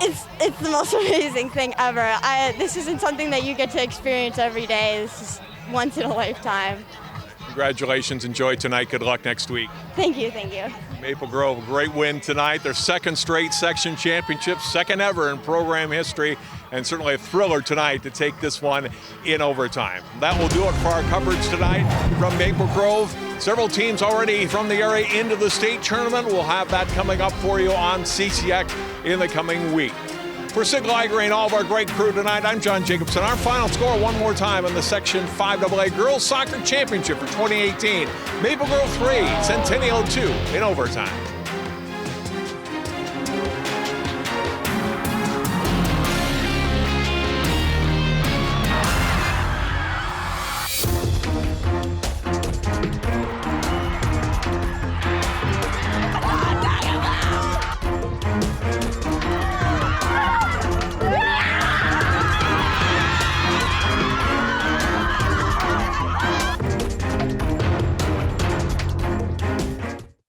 It's the most amazing thing ever. This isn't something that you get to experience every day. This is once in a lifetime.
Congratulations. Enjoy tonight. Good luck next week.
Thank you, thank you.
Maple Grove, great win tonight. Their second straight section championship, second ever in program history, and certainly a thriller tonight to take this one in overtime. That will do it for our coverage tonight from Maple Grove. Several teams already from the area into the state tournament. We'll have that coming up for you on CCX in the coming week. For Sid Liger and all of our great crew tonight, I'm John Jacobson. Our final score one more time in the Section 5AA Girls Soccer Championship for 2018. Maple Grove 3, Centennial 2 in overtime.